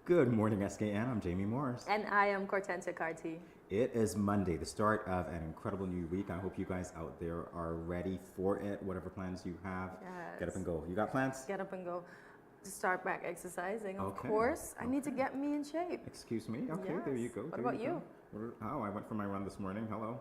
Good morning, SKN. I'm Jamie Morris. And I am Cortensia Carty. It is Monday, the start of an incredible new week. I hope you guys out there are ready for it. Whatever plans you have, get up and go. You got plans? Get up and go. To start back exercising, of course. I need to get me in shape. Excuse me? Okay, Yes. there you go. What about you? Oh, I went for my run this morning. Hello.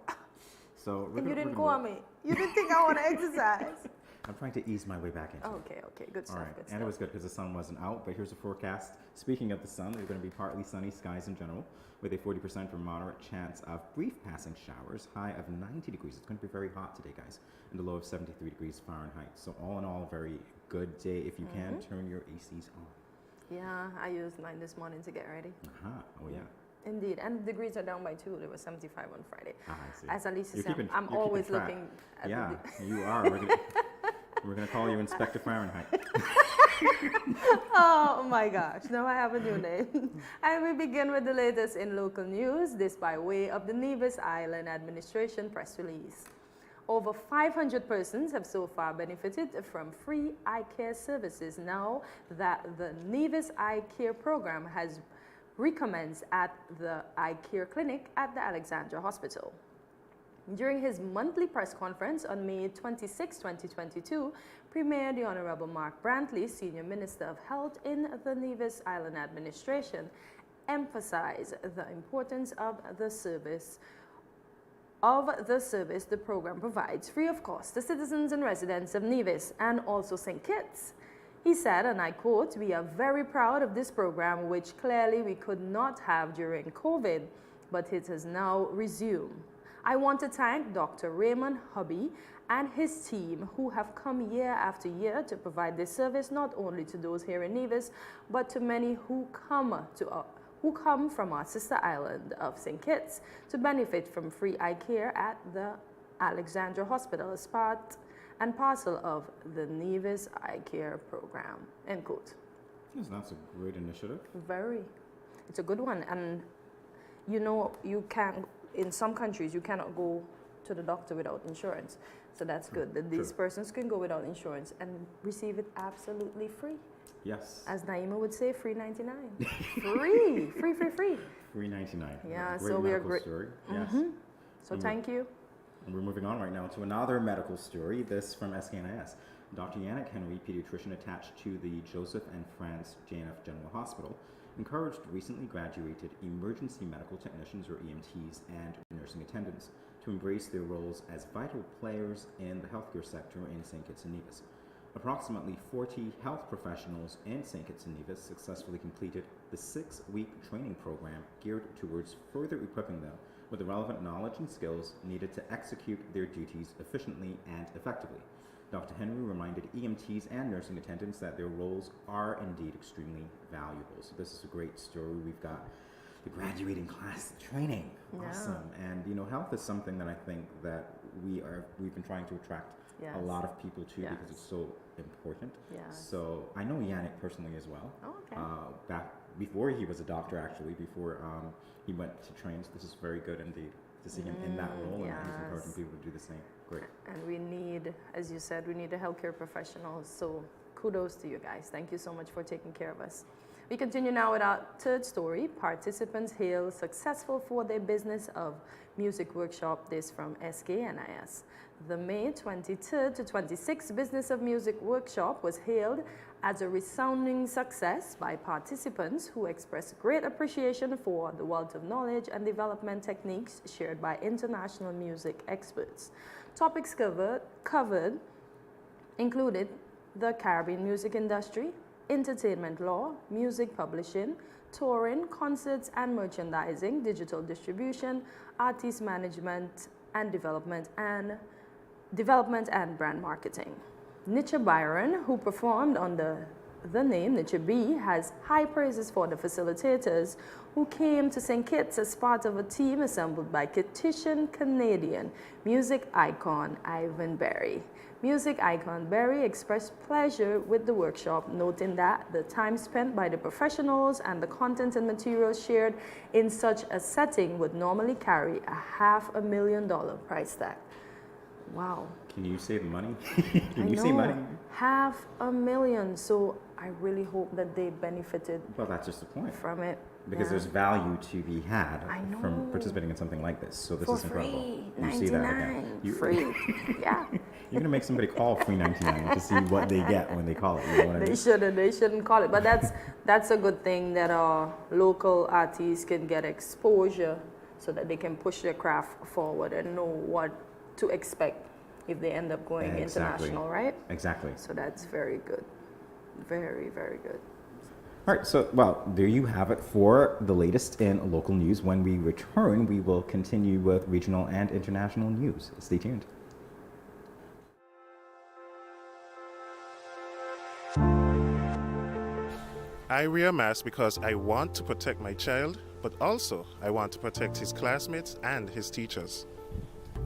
So And you didn't call me. You didn't think I want to exercise. I'm trying to ease my way back into it. Okay, good stuff. All right, Good and stuff. it was good because the sun wasn't out, but here's the forecast. Speaking of the sun, there's going to be partly sunny skies in general, with a 40% or moderate chance of brief passing showers, high of 90 degrees. It's going to be very hot today, guys, and a low of 73 degrees Fahrenheit. So all in all, a very good day. If you can, turn your ACs on. Yeah, I used mine this morning to get ready. Oh yeah. Indeed, and the degrees are down by 2. There was 75 on Friday. I see. As Alicia You're said, keeping- I'm you're always keeping track. looking at Yeah, the... you are. We're going to call you Inspector Fahrenheit. Oh my gosh, now I have a new name. And we begin with the latest in local news, this by way of the Nevis Island Administration press release. Over 500 persons have so far benefited from free eye care services now that the Nevis Eye Care program has recommenced at the eye care clinic at the Alexandra Hospital. During his monthly press conference on May 26, 2022, Premier the Honorable Mark Brantley, Senior Minister of Health in the Nevis Island Administration, emphasized the importance of the service the program provides free of cost to citizens and residents of Nevis and also St. Kitts. He said, and I quote, "We are very proud of this program, which clearly we could not have during COVID, but it has now resumed. I want to thank Dr. Raymond Hubby and his team who have come year after year to provide this service not only to those here in Nevis, but to many who come from our sister island of St. Kitts to benefit from free eye care at the Alexandra Hospital as part and parcel of the Nevis Eye Care program." End quote. Yes, that's a great initiative. Very. It's a good one. And you know, in some countries, you cannot go to the doctor without insurance. So that's good that these persons can go without insurance and receive it absolutely free. Yes. As Naima would say, free 99. Free. Free 99. Yeah, Great so we are medical great. story. Yes. So thank you. And we're moving on right now to another medical story, this from SKNIS. Dr. Yannick Henry, pediatrician attached to the Joseph and France JNF General Hospital, encouraged recently graduated emergency medical technicians, or EMTs, and nursing attendants to embrace their roles as vital players in the healthcare sector in St. Kitts and Nevis. Approximately 40 health professionals in St. Kitts and Nevis successfully completed the 6-week training program geared towards further equipping them with the relevant knowledge and skills needed to execute their duties efficiently and effectively. Dr. Henry reminded EMTs and nursing attendants that their roles are indeed extremely valuable. So this is a great story. We've got the graduating class training. Yeah. Awesome. And you know, health is something that I think that we've been trying to attract a lot of people to because it's so important. Yes. So I know Yannick personally as well. Oh, okay. Back before he was a doctor, actually, before he went to train. So this is very good indeed to see him in that role, and he's encouraging people to do the same. Great. And we need, as you said, we need the healthcare professionals. So kudos to you guys. Thank you so much for taking care of us. We continue now with our third story. Participants hailed successful for their business of music workshop. This from SKNIS. The May 23rd to 26th Business of Music workshop was hailed as a resounding success by participants who expressed great appreciation for the wealth of knowledge and development techniques shared by international music experts. Topics covered included the Caribbean music industry, entertainment law, music publishing, touring, concerts and merchandising, digital distribution, artist management and development and brand marketing. Nicha Byron, who performed under the name Nicha B, has high praises for the facilitators who came to St. Kitts as part of a team assembled by Kittitian Canadian music icon Ivan Berry. Music icon Berry expressed pleasure with the workshop, noting that the time spent by the professionals and the content and materials shared in such a setting would normally carry a $500,000 price tag. Wow. Can you say the money? Can you say money? $500,000. So I really hope that they benefited Well, that's just the point. from it. Because Yeah. there's value to be had I from know. participating in something like this. So this For is incredible. free, You see that again. 99, free. Yeah. You're gonna make somebody call free 99 to see what they get when they call it. You know what I mean? They shouldn't call it. But that's a good thing that our local artists can get exposure so that they can push their craft forward and know what to expect if they end up going international, right? Exactly. So that's very good. Very, very good. All right, so, well, there you have it for the latest in local news. When we return, we will continue with regional and international news. Stay tuned. I wear a mask because I want to protect my child, but also I want to protect his classmates and his teachers.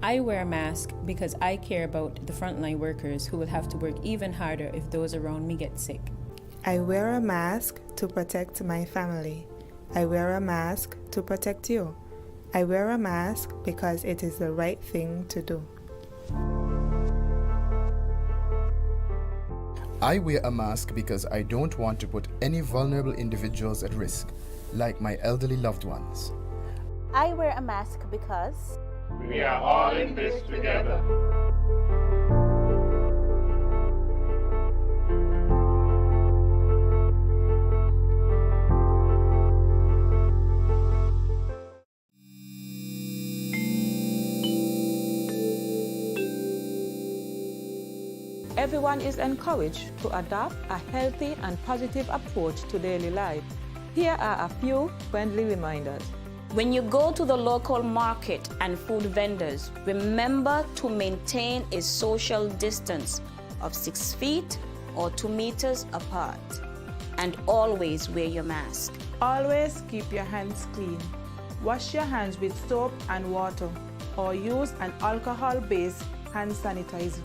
I wear a mask because I care about the frontline workers who will have to work even harder if those around me get sick. I wear a mask to protect my family. I wear a mask to protect you. I wear a mask because it is the right thing to do. I wear a mask because I don't want to put any vulnerable individuals at risk, like my elderly loved ones. I wear a mask because we are all in this together. Everyone is encouraged to adopt a healthy and positive approach to daily life. Here are a few friendly reminders. When you go to the local market and food vendors, remember to maintain a social distance of 6 feet or 2 meters apart. And always wear your mask. Always keep your hands clean. Wash your hands with soap and water or use an alcohol-based hand sanitizer.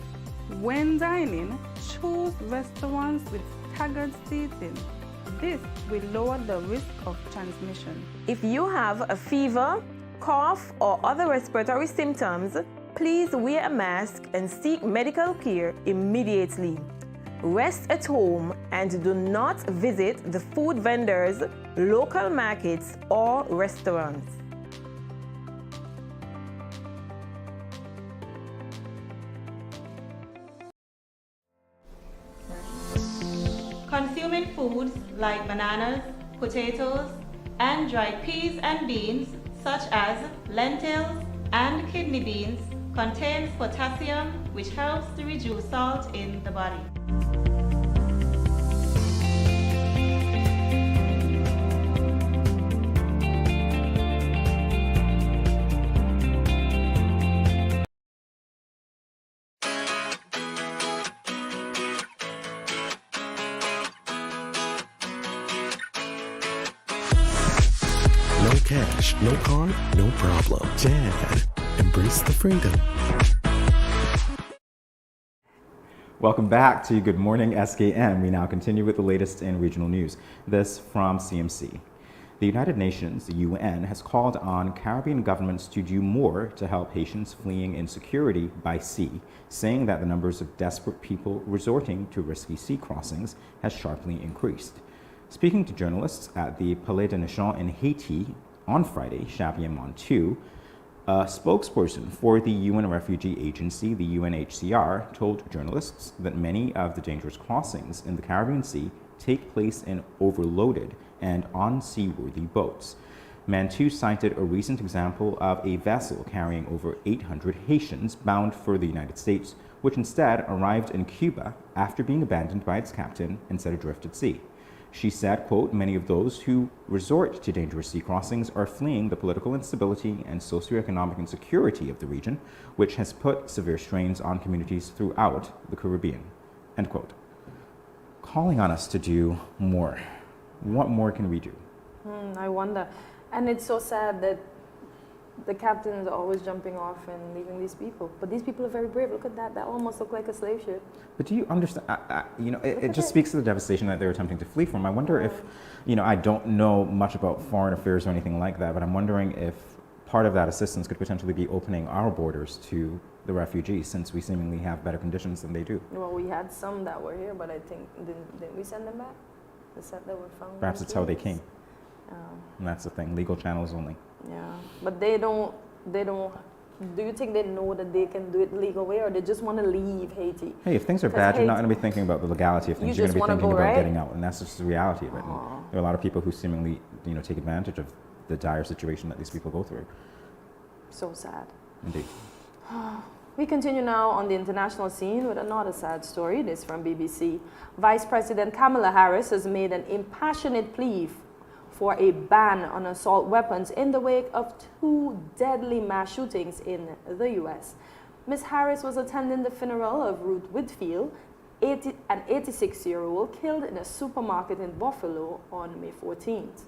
When dining, choose restaurants with staggered seating. This will lower the risk of transmission. If you have a fever, cough, or other respiratory symptoms, please wear a mask and seek medical care immediately. Rest at home and do not visit the food vendors, local markets, or restaurants. Consuming foods like bananas, potatoes, and dried peas and beans, such as lentils and kidney beans, contains potassium, which helps to reduce salt in the body. No cash, no card, no problem. Dad, embrace the freedom. Welcome back to Good Morning SKN. We now continue with the latest in regional news. This from CMC. The United Nations, the UN, has called on Caribbean governments to do more to help Haitians fleeing insecurity by sea, saying that the numbers of desperate people resorting to risky sea crossings has sharply increased. Speaking to journalists at the Palais des Nations in Haiti on Friday, Ep.110, a spokesperson for the UN Refugee Agency, the UNHCR, told journalists that many of the dangerous crossings in the Caribbean Sea take place in overloaded and unseaworthy boats. Mantou cited a recent example of a vessel carrying over 800 Haitians bound for the United States, which instead arrived in Cuba after being abandoned by its captain and set adrift at sea. She said, quote, many of those who resort to dangerous sea crossings are fleeing the political instability and socioeconomic insecurity of the region, which has put severe strains on communities throughout the Caribbean, end quote. Calling on us to do more. What more can we do? I wonder. And it's so sad that the captains are always jumping off and leaving these people. But these people are very brave. Look at that. That almost looked like a slave ship. But do you understand? It just speaks to the devastation that they're attempting to flee from. I wonder if, I don't know much about foreign affairs or anything like that, but I'm wondering if part of that assistance could potentially be opening our borders to the refugees, since we seemingly have better conditions than they do. Well, we had some that were here, but I think, didn't we send them back? They were found. Perhaps it's how they came. Yeah. And that's the thing, legal channels only. Yeah, but they don't, do you think they know that they can do it legal way, or they just want to leave Haiti? Hey, if things are bad, you're not going to be thinking about the legality of things. You're going to be thinking about getting out, and that's just the reality of it. And there are a lot of people who seemingly, take advantage of the dire situation that these people go through. So sad. Indeed. We continue now on the international scene with another sad story. This from BBC. Vice President Kamala Harris has made an impassionate plea for a ban on assault weapons in the wake of 2 deadly mass shootings in the U.S. Ms. Harris was attending the funeral of Ruth Whitfield, an 86-year-old killed in a supermarket in Buffalo on May 14th.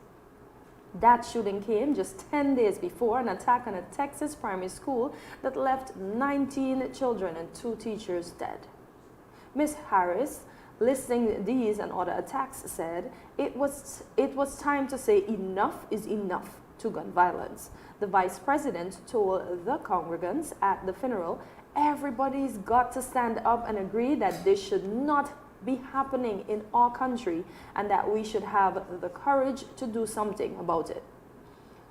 That shooting came just 10 days before an attack on a Texas primary school that left 19 children and 2 teachers dead. Ms. Harris, listing these and other attacks, said it was time to say enough is enough to gun violence. The vice president told the congregants at the funeral, everybody's got to stand up and agree that this should not be happening in our country and that we should have the courage to do something about it.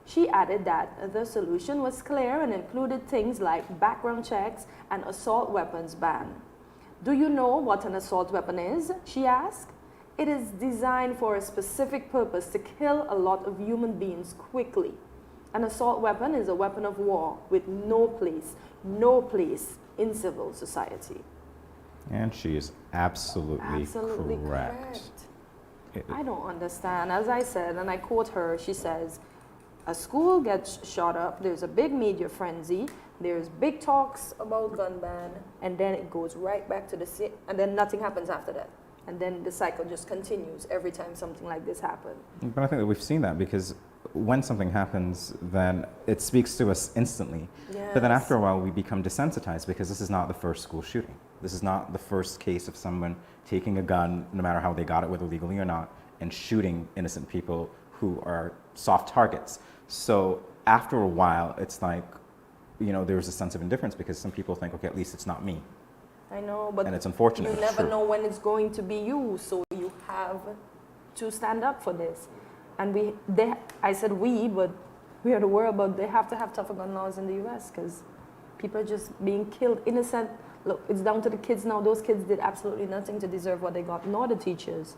She added that the solution was clear and included things like background checks and assault weapons ban. Do you know what an assault weapon is? She asked. It is designed for a specific purpose to kill a lot of human beings quickly. An assault weapon is a weapon of war with no place in civil society. And she is absolutely correct. I don't understand. As I said, and I quote her, she says, a school gets shot up, there's a big media frenzy, there's big talks about gun ban, and then it goes right back to the city, and then nothing happens after that. And then the cycle just continues every time something like this happens. But I think that we've seen that because when something happens, then it speaks to us instantly. Yes. But then after a while, we become desensitized because this is not the first school shooting. This is not the first case of someone taking a gun, no matter how they got it, whether legally or not, and shooting innocent people who are soft targets. So after a while, it's like, there's a sense of indifference because some people think, okay, at least it's not me. I know, but and it's unfortunate. You never know when it's going to be you, so you have to stand up for this. And I said we, but we are the world, but they have to have tougher gun laws in the U.S. because people are just being killed, innocent. Look, it's down to the kids now. Those kids did absolutely nothing to deserve what they got, nor the teachers.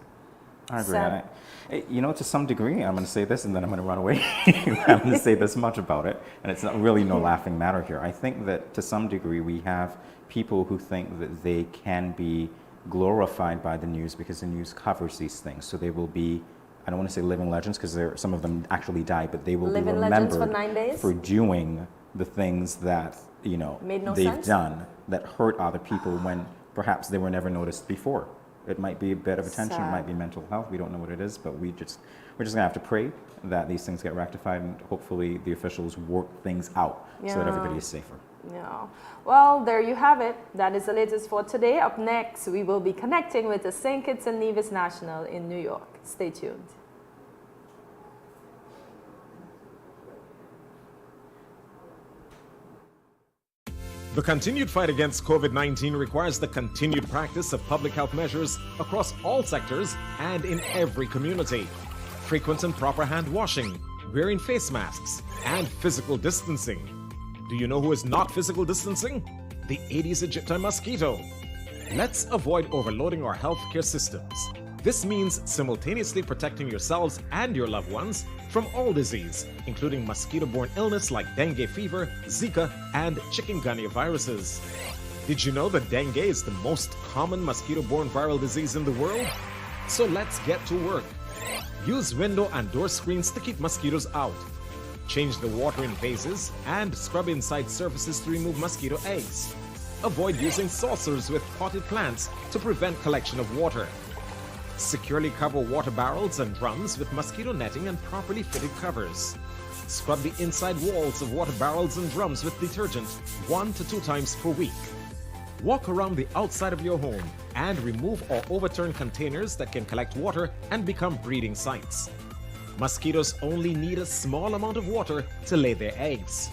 I agree. To some degree, I'm going to say this and then I'm going to run away. I'm going to say this much about it, and it's not really no laughing matter here. I think that to some degree we have people who think that they can be glorified by the news because the news covers these things. So they will be, I don't want to say living legends because some of them actually died, but they will be remembered for 9 days? for doing the things that they've done that hurt other people when perhaps they were never noticed before. It might be a bit of attention, it might be mental health, we don't know what it is, but we're just going to have to pray that these things get rectified and hopefully the officials work things out so that everybody is safer. Yeah. Well, there you have it. That is the latest for today. Up next, we will be connecting with the St. Kitts and Nevis National in New York. Stay tuned. The continued fight against COVID-19 requires the continued practice of public health measures across all sectors and in every community. Frequent and proper hand washing, wearing face masks, and physical distancing. Do you know who is not physical distancing? The Aedes aegypti mosquito. Let's avoid overloading our healthcare systems. This means simultaneously protecting yourselves and your loved ones from all disease, including mosquito-borne illness like dengue fever, Zika, and chikungunya viruses. Did you know that dengue is the most common mosquito-borne viral disease in the world? So let's get to work. Use window and door screens to keep mosquitoes out. Change the water in vases and scrub inside surfaces to remove mosquito eggs. Avoid using saucers with potted plants to prevent collection of water. Securely cover water barrels and drums with mosquito netting and properly fitted covers. Scrub the inside walls of water barrels and drums with detergent 1 to 2 times per week. Walk around the outside of your home and remove or overturn containers that can collect water and become breeding sites. Mosquitoes only need a small amount of water to lay their eggs.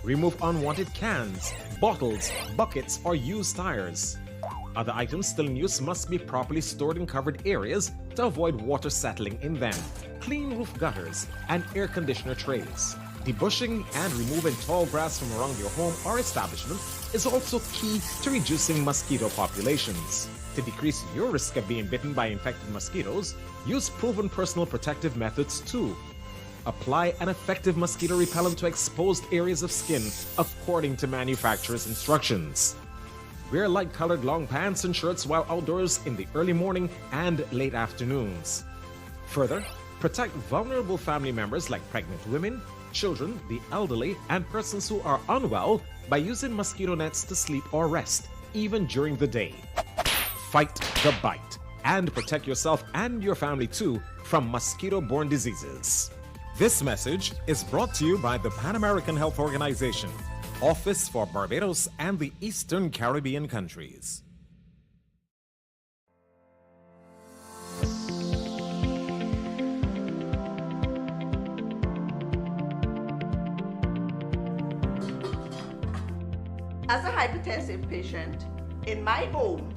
Remove unwanted cans, bottles, buckets, or used tires. Other items still in use must be properly stored in covered areas to avoid water settling in them. Clean roof gutters and air conditioner trays. Debushing and removing tall grass from around your home or establishment is also key to reducing mosquito populations. To decrease your risk of being bitten by infected mosquitoes, use proven personal protective methods too. Apply an effective mosquito repellent to exposed areas of skin according to manufacturer's instructions. Wear light-colored long pants and shirts while outdoors in the early morning and late afternoons. Further, protect vulnerable family members like pregnant women, children, the elderly, and persons who are unwell by using mosquito nets to sleep or rest, even during the day. Fight the bite and protect yourself and your family too from mosquito-borne diseases. This message is brought to you by the Pan American Health Organization, Office for Barbados and the Eastern Caribbean countries. As a hypertensive patient, in my home,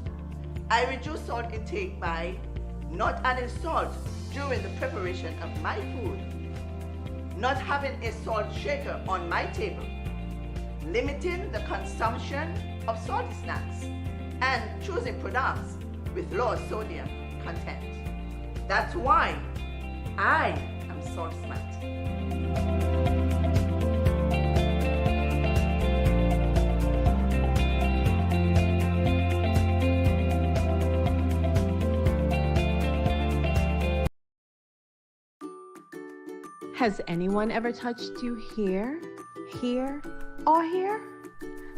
I reduce salt intake by not adding salt during the preparation of my food, not having a salt shaker on my table, limiting the consumption of salty snacks, and choosing products with low sodium content. That's why I am salt smart. Has anyone ever touched you here, here, or here?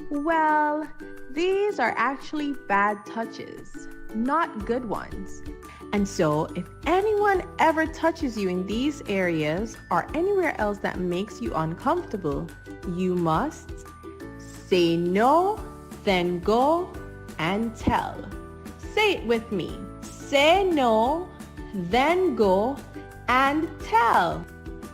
Well, these are actually bad touches, not good ones. And so, if anyone ever touches you in these areas or anywhere else that makes you uncomfortable, you must say no, then go and tell. Say it with me. Say no, then go and tell.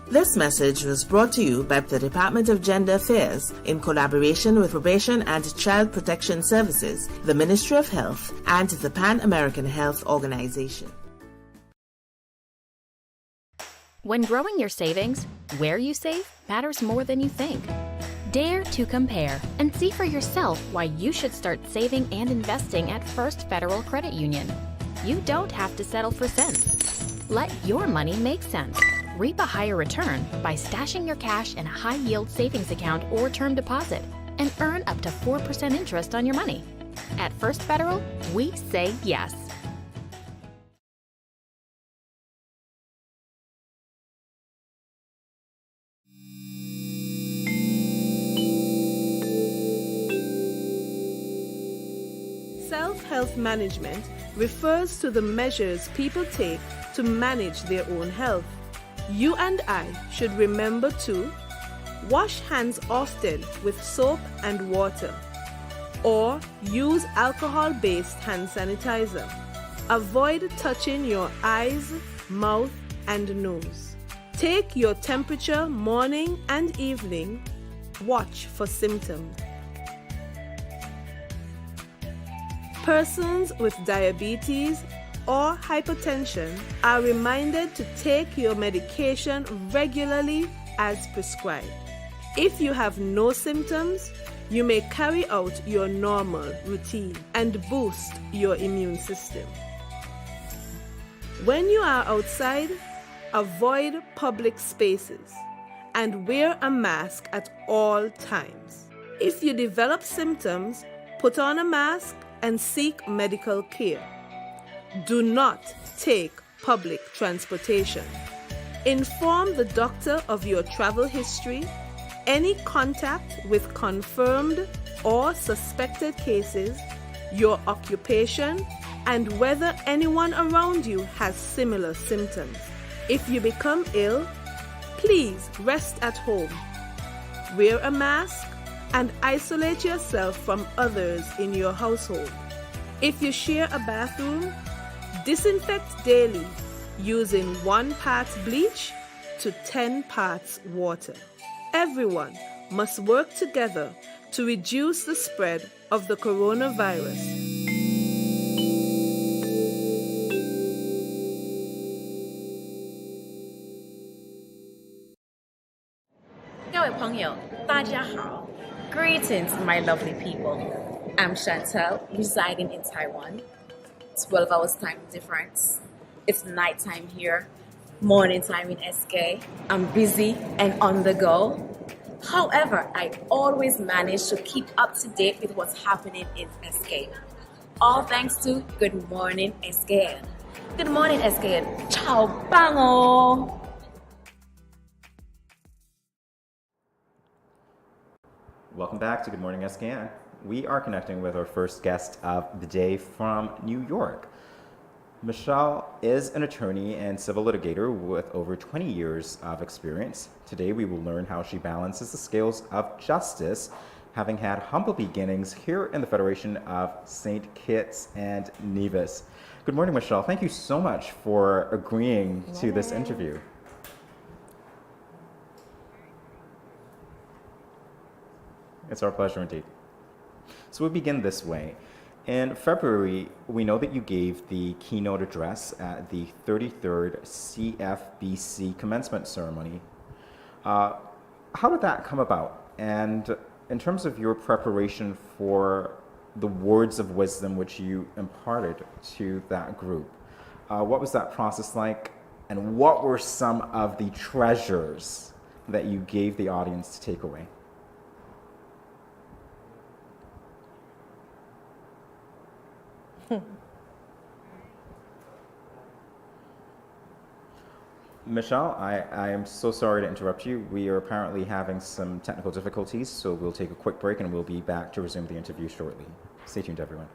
This message was brought to you by the Department of Gender Affairs in collaboration with Probation and Child Protection Services, the Ministry of Health, and the Pan American Health Organization. When growing your savings, where you save matters more than you think. Dare to compare and see for yourself why you should start saving and investing at First Federal Credit Union. You don't have to settle for cents. Let your money make sense. Reap a higher return by stashing your cash in a high-yield savings account or term deposit and earn up to 4% interest on your money. At First Federal, we say yes. Self-health management refers to the measures people take to manage their own health. You and I should remember to wash hands often with soap and water, or use alcohol-based hand sanitizer. Avoid touching your eyes, mouth, and nose. Take your temperature morning and evening. Watch for symptoms. Persons with diabetes or hypertension are reminded to take your medication regularly as prescribed. If you have no symptoms, you may carry out your normal routine and boost your immune system. When you are outside, avoid public spaces and wear a mask at all times. If you develop symptoms, put on a mask and seek medical care. Do not take public transportation. Inform the doctor of your travel history, any contact with confirmed or suspected cases, your occupation, and whether anyone around you has similar symptoms. If you become ill, please rest at home. Wear a mask and isolate yourself from others in your household. If you share a bathroom, disinfect daily using 1 part bleach to 10 parts water. Everyone must work together to reduce the spread of the coronavirus. 各位朋友，大家好. Greetings, my lovely people. I'm Chantel, residing in Taiwan. 12 hours time difference. It's nighttime here, morning time in SK. I'm busy and on the go. However, I always manage to keep up to date with what's happening in SK. All thanks to Good Morning SKN. Good morning SKN. Ciao, bango! Welcome back to Good Morning SKN. We are connecting with our first guest of the day from New York. Michelle is an attorney and civil litigator with over 20 years of experience. Today we will learn how she balances the scales of justice, having had humble beginnings here in the Federation of St. Kitts and Nevis. Good morning, Michelle. Thank you so much for agreeing to this interview. It's our pleasure indeed. So we begin this way. In February, we know that you gave the keynote address at the 33rd CFBC commencement ceremony. How did that come about? And in terms of your preparation for the words of wisdom which you imparted to that group, what was that process like? And what were some of the treasures that you gave the audience to take away? Michelle, I am so sorry to interrupt you. We are apparently having some technical difficulties, so we'll take a quick break and we'll be back to resume the interview shortly. Stay tuned, everyone.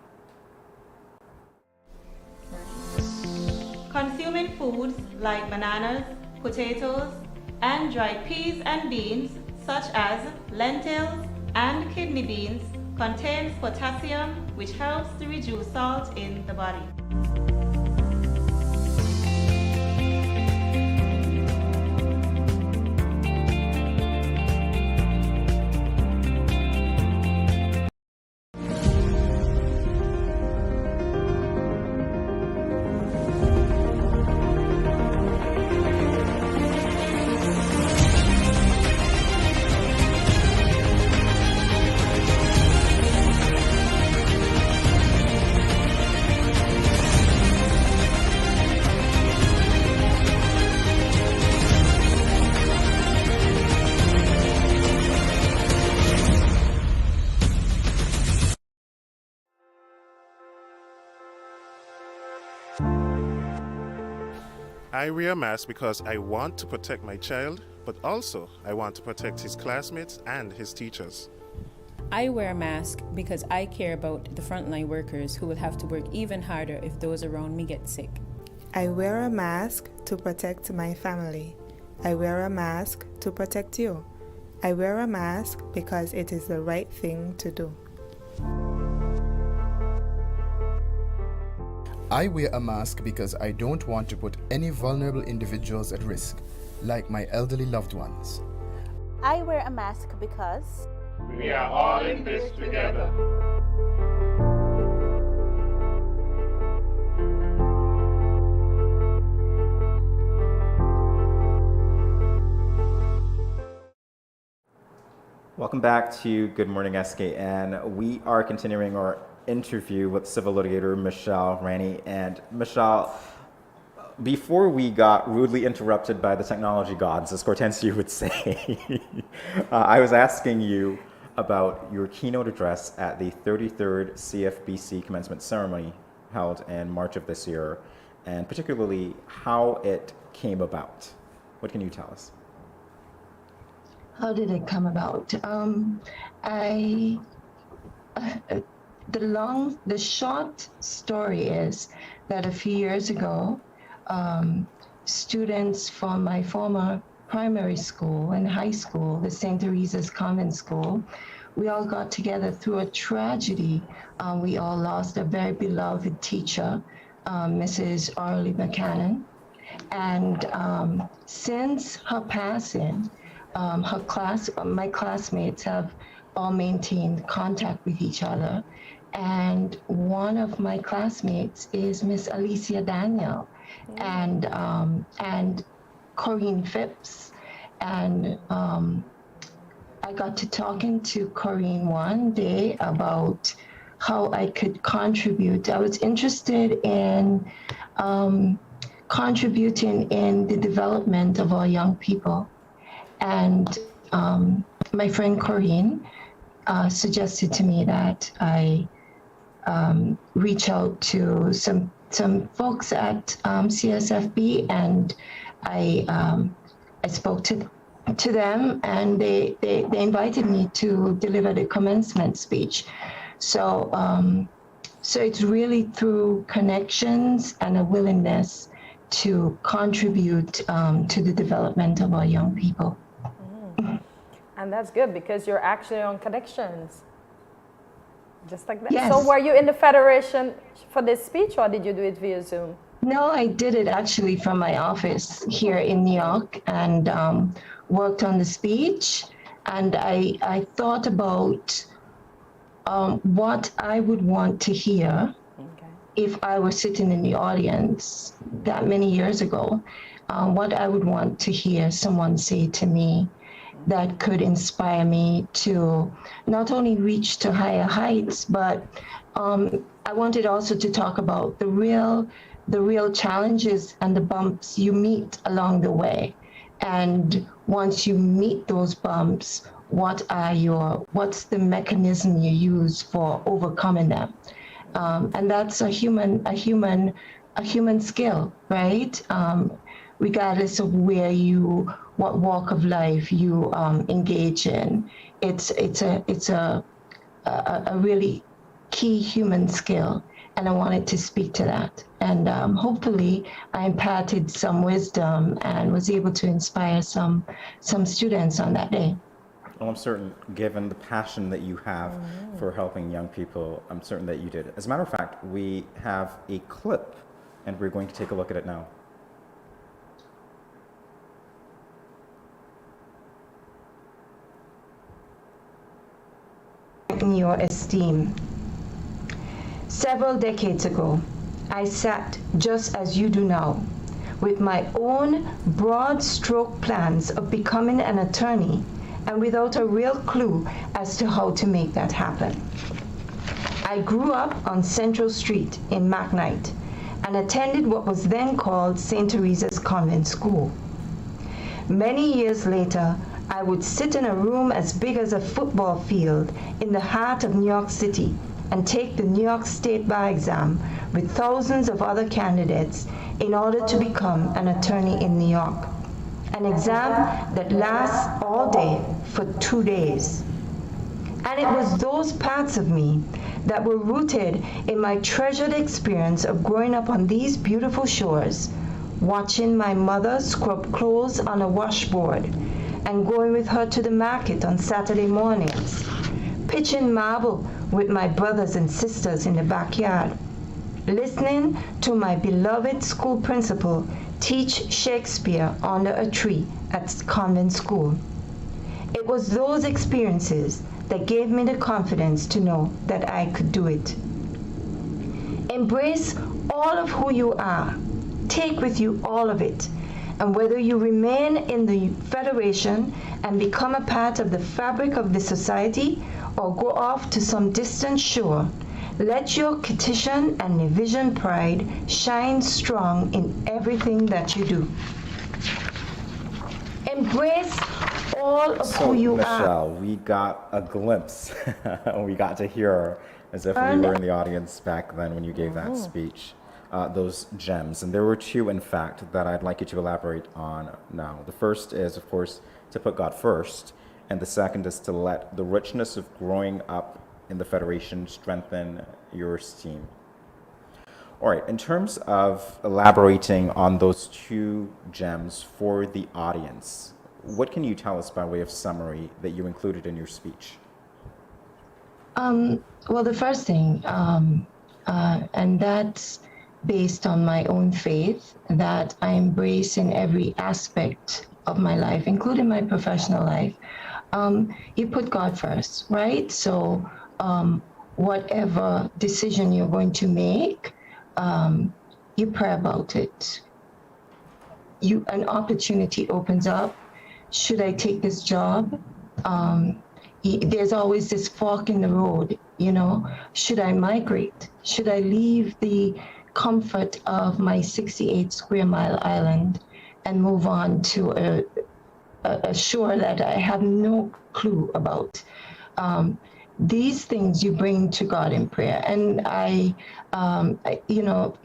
Consuming foods like bananas, potatoes, and dried peas and beans, such as lentils and kidney beans, contains potassium, which helps to reduce salt in the body. I wear a mask because I want to protect my child, but also I want to protect his classmates and his teachers. I wear a mask because I care about the frontline workers who will have to work even harder if those around me get sick. I wear a mask to protect my family. I wear a mask to protect you. I wear a mask because it is the right thing to do. I wear a mask because I don't want to put any vulnerable individuals at risk, like my elderly loved ones. I wear a mask because we are all in this together. Welcome back to Good Morning SKN. We are continuing our interview with civil litigator Michelle Ranney. And Michelle, before we got rudely interrupted by the technology gods, as Hortensia would say, I was asking you about your keynote address at the 33rd CFBC commencement ceremony held in March of this year, and particularly how it came about. What can you tell us? How did it come about? The short story is that a few years ago, students from my former primary school and high school, the St. Teresa's Convent School, we all got together through a tragedy. We all lost a very beloved teacher, Mrs. Orly Buchanan. And since her passing, my classmates have all maintained contact with each other. And one of my classmates is Miss Alicia Daniel and Corinne Phipps and I got to talking to Corinne one day about how I could contribute. I was interested in contributing in the development of our young people. And my friend Corinne suggested to me that I reach out to some folks at CSFB, and I spoke to them, and they invited me to deliver the commencement speech. So so it's really through connections and a willingness to contribute to the development of our young people. And that's good because you're actually on connections. Just like that. Yes. So were you in the Federation for this speech, or did you do it via Zoom? No, I did it actually from my office here in New York, and worked on the speech. And I thought about what I would want to hear if I were sitting in the audience that many years ago, what I would want to hear someone say to me that could inspire me to not only reach to higher heights, but I wanted also to talk about the real challenges and the bumps you meet along the way. And once you meet those bumps, what's the mechanism you use for overcoming them? And that's a human skill, right? Regardless of what walk of life you engage in, it's a really key human skill, and I wanted to speak to that. And hopefully, I imparted some wisdom and was able to inspire some students on that day. Well, I'm certain, given the passion that you have for helping young people, I'm certain that you did. As a matter of fact, we have a clip, and we're going to take a look at it now. In your esteem. Several decades ago, I sat just as you do now, with my own broad stroke plans of becoming an attorney, and without a real clue as to how to make that happen. I grew up on Central Street in McKnight and attended what was then called St. Teresa's Convent School. Many years later, I would sit in a room as big as a football field in the heart of New York City and take the New York State Bar exam with thousands of other candidates in order to become an attorney in New York. An exam that lasts all day for 2 days. And it was those parts of me that were rooted in my treasured experience of growing up on these beautiful shores, watching my mother scrub clothes on a washboard and going with her to the market on Saturday mornings, pitching marble with my brothers and sisters in the backyard, listening to my beloved school principal teach Shakespeare under a tree at convent school. It was those experiences that gave me the confidence to know that I could do it. Embrace all of who you are. Take with you all of it. And whether you remain in the Federation and become a part of the fabric of the society or go off to some distant shore, let your Kittian and Nevisian pride shine strong in everything that you do. Embrace all of who you Michelle, are. we got a glimpse. We got to hear, as if we were in the audience back then when you gave that speech, those gems. And there were two, in fact, that I'd like you to elaborate on now. The first is, of course, to put God first. And the second is to let the richness of growing up in the Federation strengthen your esteem. All right, in terms of elaborating on those two gems for the audience, what can you tell us by way of summary that you included in your speech? Well, the first thing, and that's based on my own faith, that I embrace in every aspect of my life, including my professional life. You put God first, right? So whatever decision you're going to make, you pray about it. An opportunity opens up. Should I take this job? There's always this fork in the road, you know. Should I migrate? Should I leave the comfort of my 68 square mile island and move on to a shore that I have no clue about? These things you bring to God in prayer. And you know,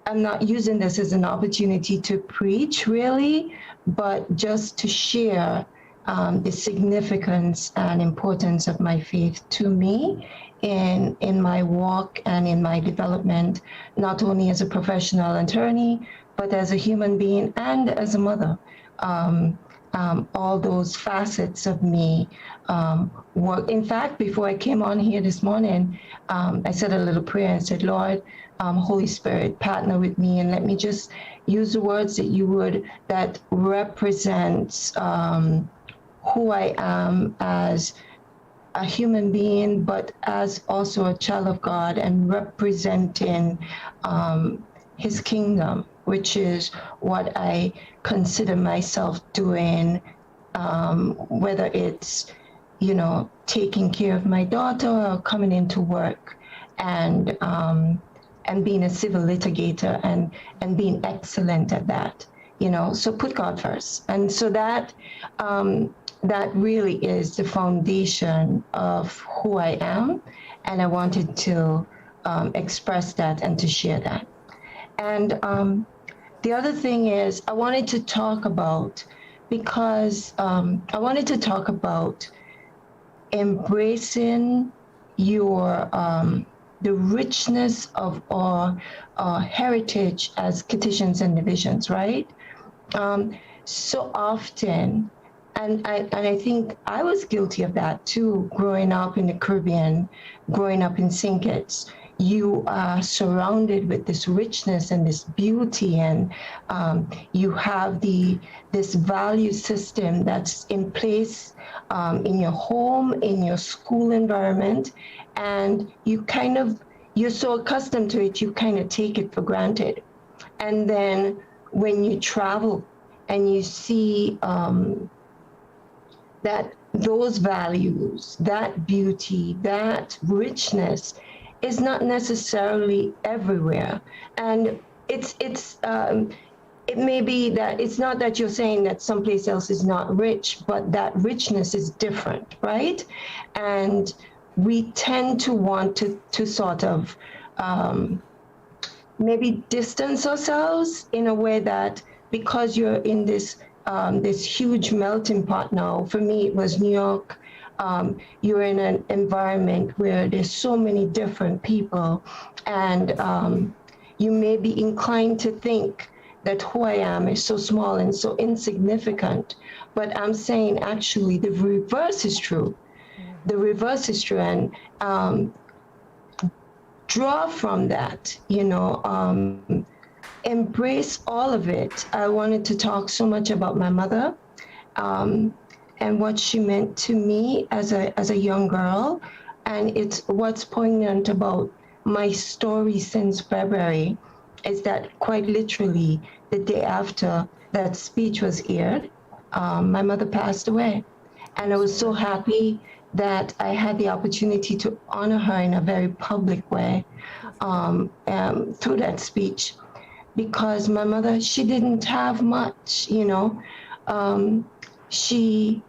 I'm not using this as an opportunity to preach, really, but just to share the significance and importance of my faith to me in my walk and in my development, not only as a professional attorney, but as a human being and as a mother. All those facets of me work. In fact, before I came on here this morning, I said a little prayer and said, Lord, Holy Spirit, partner with me and let me just use the words that represents who I am as a human being, but as also a child of God and representing his kingdom, which is what I consider myself doing, whether it's, you know, taking care of my daughter or coming into work and being a civil litigator and being excellent at that, you know, so put God first. And so that really is the foundation of who I am. And I wanted to express that and to share that. And the other thing is I wanted to talk about, embracing your the richness of our heritage as Kittitians and divisions, right? So often, and I think I was guilty of that too, growing up in the Caribbean, growing up in St. Kitts. You are surrounded with this richness and this beauty, and you have this value system that's in place in your home, in your school environment, and you're so accustomed to it, you kind of take it for granted. And then when you travel and you see that those values, that beauty, that richness is not necessarily everywhere. And it may be that it's not that you're saying that someplace else is not rich, but that richness is different, right? And we tend to want to sort of maybe distance ourselves in a way that, because you're in this huge melting pot now. For me, it was New York. You're in an environment where there's so many different people, and you may be inclined to think that who I am is so small and so insignificant. But I'm saying actually the reverse is true. The reverse is true, and draw from that, you know, embrace all of it. I wanted to talk so much about my mother and what she meant to me as a young girl. And it's what's poignant about my story since February is that quite literally the day after that speech was aired, my mother passed away. And I was so happy that I had the opportunity to honor her in a very public way through that speech. Because my mother, she didn't have much, you know. She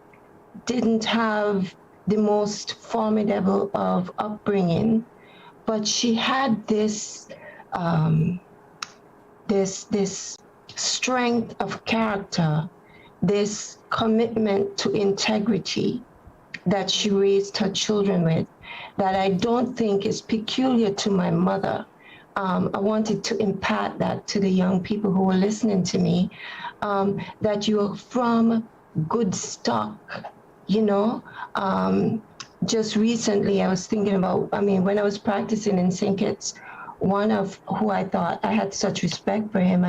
didn't have the most formidable of upbringing, but she had this strength of character, this commitment to integrity that she raised her children with, that I don't think is peculiar to my mother. I wanted to impart that to the young people who were listening to me, that you're from good stock, you know. Just recently, I was thinking about, when I was practicing in St. Kitts, one of who I thought I had such respect for him,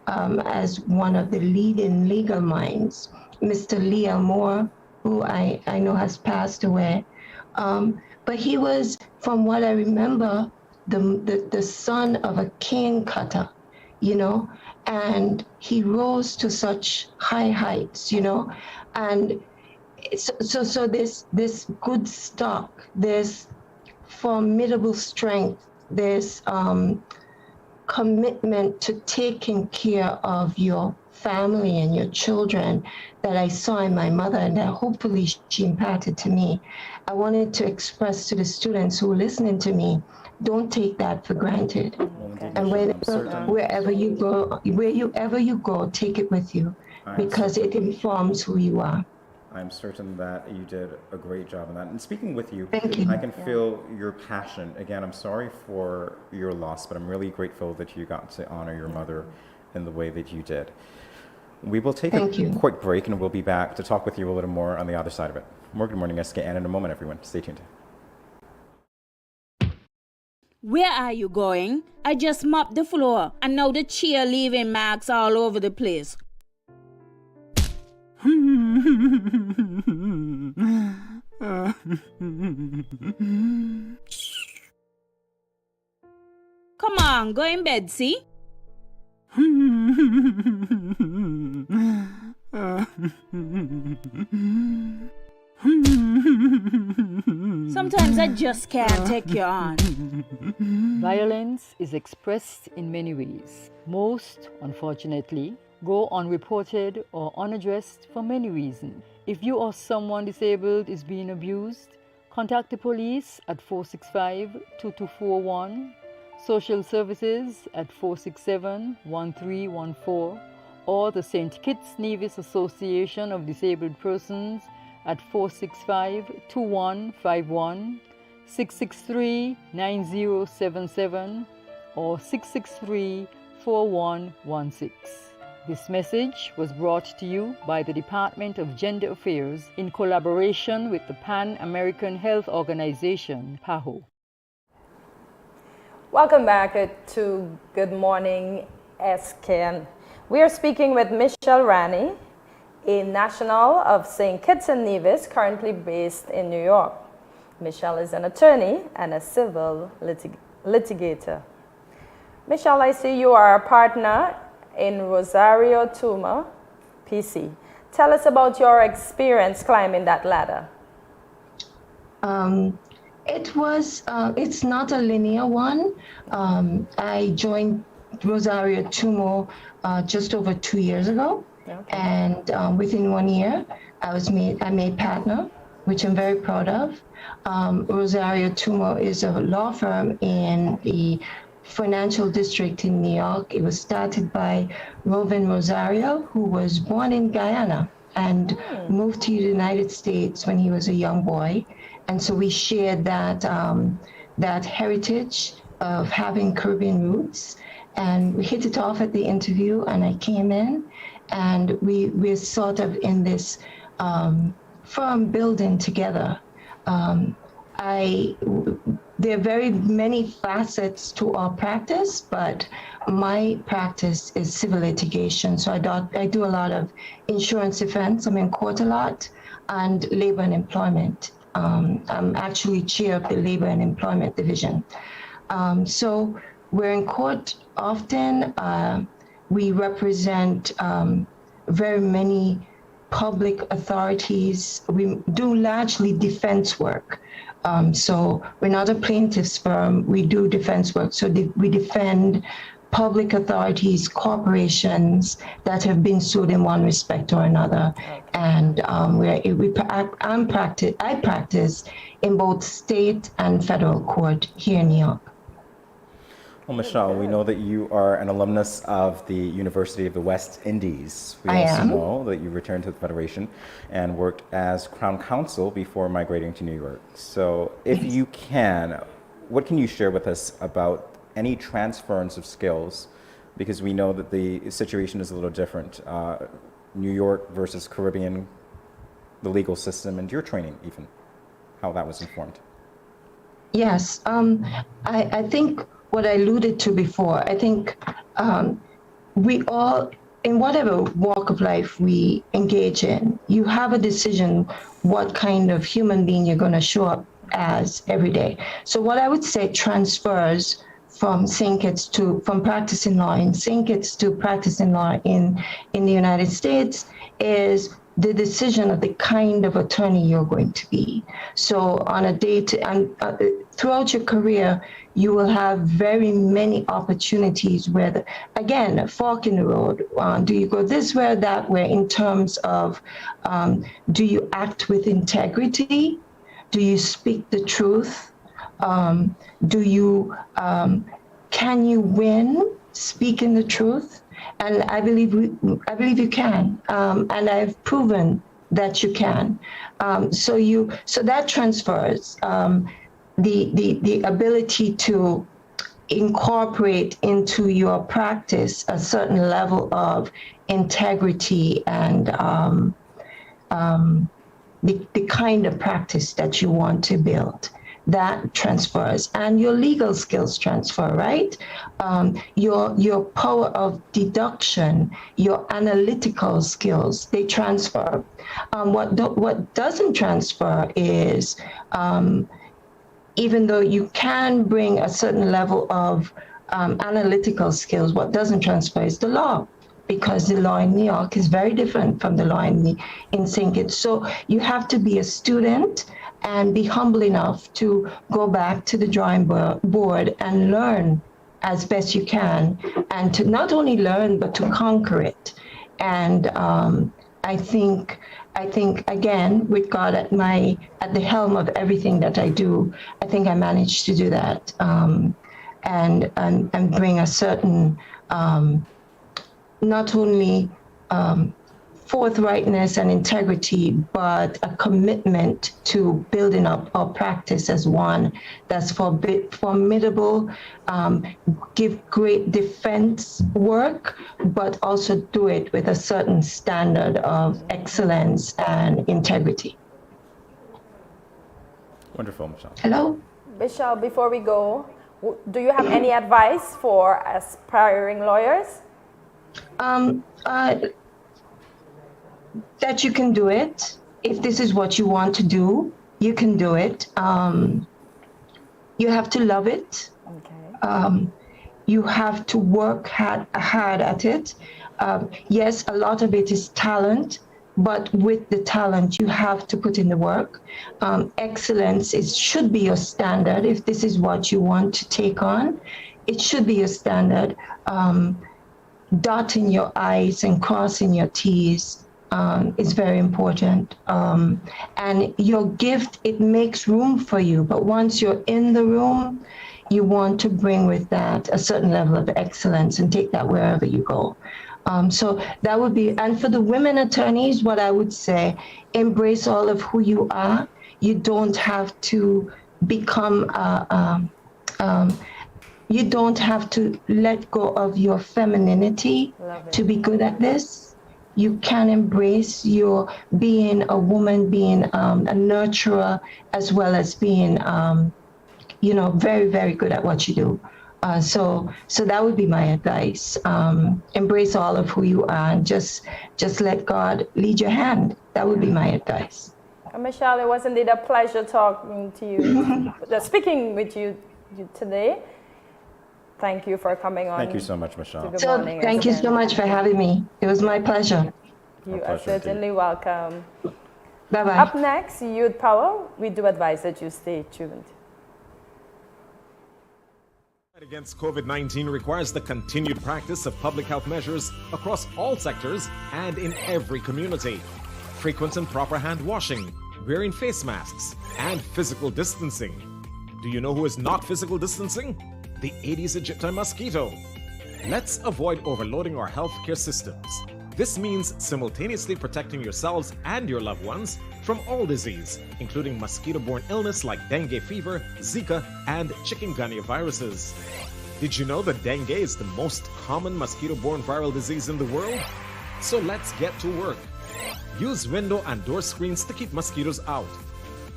as one of the leading legal minds, Mr. Lee Elmore, who I know has passed away. But he was, from what I remember, the son of a cane cutter, you know, and he rose to such high heights, you know, and So this good stock, this formidable strength, this commitment to taking care of your family and your children that I saw in my mother and that hopefully she imparted to me. I wanted to express to the students who are listening to me, don't take that for granted. And wherever you go, take it with you because it informs who you are. I'm certain that you did a great job in that. And speaking with you, Thank you. I can feel your passion. Again, I'm sorry for your loss, but I'm really grateful that you got to honor your mother in the way that you did. We will take a quick break and we'll be back to talk with you a little more on the other side of it. More Good Morning SKN in a moment, everyone. Stay tuned. Where are you going? I just mopped the floor and now the chair leaving marks all over the place. Come on, go in bed, see? Sometimes I just can't take you on. Violence is expressed in many ways. Most, unfortunately, go unreported or unaddressed for many reasons. If you or someone disabled is being abused, contact the police at 465-2241, social services at 467-1314, or the St. Kitts Nevis Association of Disabled Persons at 465-2151, 663-9077, or 663-4116. This message was brought to you by the Department of Gender Affairs in collaboration with the Pan American Health Organization, PAHO. Welcome back to Good Morning SKN. We are speaking with Michelle Rani, a national of St. Kitts and Nevis, currently based in New York. Michelle is an attorney and a civil litigator. Michelle, I see you are a partner in Rosario Tuma, PC. Tell us about your experience climbing that ladder. It's not a linear one. I joined Rosario Tumo just over 2 years ago. Okay. And within 1 year, I made partner, which I'm very proud of. Rosario Tumo is a law firm in the financial district in New York. It was started by Rovin Rosario, who was born in Guyana and moved to the United States when he was a young boy. And so we shared that heritage of having Caribbean roots. And we hit it off at the interview, and I came in, and we're sort of in this firm building together. There are very many facets to our practice, but my practice is civil litigation. So I do a lot of insurance defense. I'm in court a lot, and labor and employment. I'm actually chair of the labor and employment division. So we're in court often. We represent very many public authorities. We do largely defense work. So we're not a plaintiff's firm. We do defense work. So we defend public authorities, corporations that have been sued in one respect or another. Okay. And I practice in both state and federal court here in New York. Well, Michelle, we know that you are an alumnus of the University of the West Indies. We also know that you returned to the Federation and worked as Crown Counsel before migrating to New York. So if you can, what can you share with us about any transference of skills? Because we know that the situation is a little different. New York versus Caribbean, the legal system, and your training even, how that was informed. Yes, I think what I alluded to before, I think we all, in whatever walk of life we engage in, you have a decision what kind of human being you're going to show up as every day. So what I would say transfers from St. Kitts from practicing law in St. Kitts to practicing law in the United States is the decision of the kind of attorney you're going to be. So on a throughout your career, you will have very many opportunities where, again, a fork in the road. Do you go this way or that way in terms of, do you act with integrity? Do you speak the truth? Can you win speaking the truth? And I believe you can, and I've proven that you can. So that transfers the ability to incorporate into your practice a certain level of integrity and the kind of practice that you want to build. That transfers, and your legal skills transfer, right? Your power of deduction, your analytical skills, they transfer. What doesn't transfer is, even though you can bring a certain level of analytical skills, what doesn't transfer is the law, because the law in New York is very different from the law in St. Kitts. So you have to be a student and be humble enough to go back to the drawing board and learn as best you can, and to not only learn, but to conquer it. And I think again, with God at the helm of everything that I do, I think I managed to do that, and bring a certain not only forthrightness and integrity, but a commitment to building up our practice as one that's formidable, give great defense work, but also do it with a certain standard of excellence and integrity. Wonderful, Michelle. Hello? Michelle, before we go, do you have any advice for aspiring lawyers? That you can do it. If this is what you want to do, you can do it. You have to love it. Okay. You have to work hard at it. Yes, a lot of it is talent, but with the talent, you have to put in the work. Excellence should be your standard. If this is what you want to take on, it should be your standard. Dotting your I's and crossing your T's is very important. And your gift, it makes room for you. But once you're in the room, you want to bring with that a certain level of excellence and take that wherever you go. So that would be, and for the women attorneys, what I would say, embrace all of who you are. You don't have to become, you don't have to let go of your femininity to be good at this. You can embrace your being a woman, being a nurturer, as well as being, very, very good at what you do. So that would be my advice. Embrace all of who you are and just let God lead your hand. That would be my advice. Michelle, it was indeed a pleasure talking to you, speaking with you today. Thank you for coming on. Thank you so much, Michelle. Thank you so much for having me. It was my pleasure. You are certainly welcome. Bye-bye. Up next, Youth Power. We do advise that you stay tuned. Against COVID-19 requires the continued practice of public health measures across all sectors and in every community. Frequent and proper hand washing, wearing face masks, and physical distancing. Do you know who is not physical distancing? The Aedes aegypti mosquito. Let's avoid overloading our healthcare systems. This means simultaneously protecting yourselves and your loved ones from all disease, including mosquito-borne illness like dengue fever, Zika, and chikungunya viruses. Did you know that dengue is the most common mosquito-borne viral disease in the world? So let's get to work. Use window and door screens to keep mosquitoes out.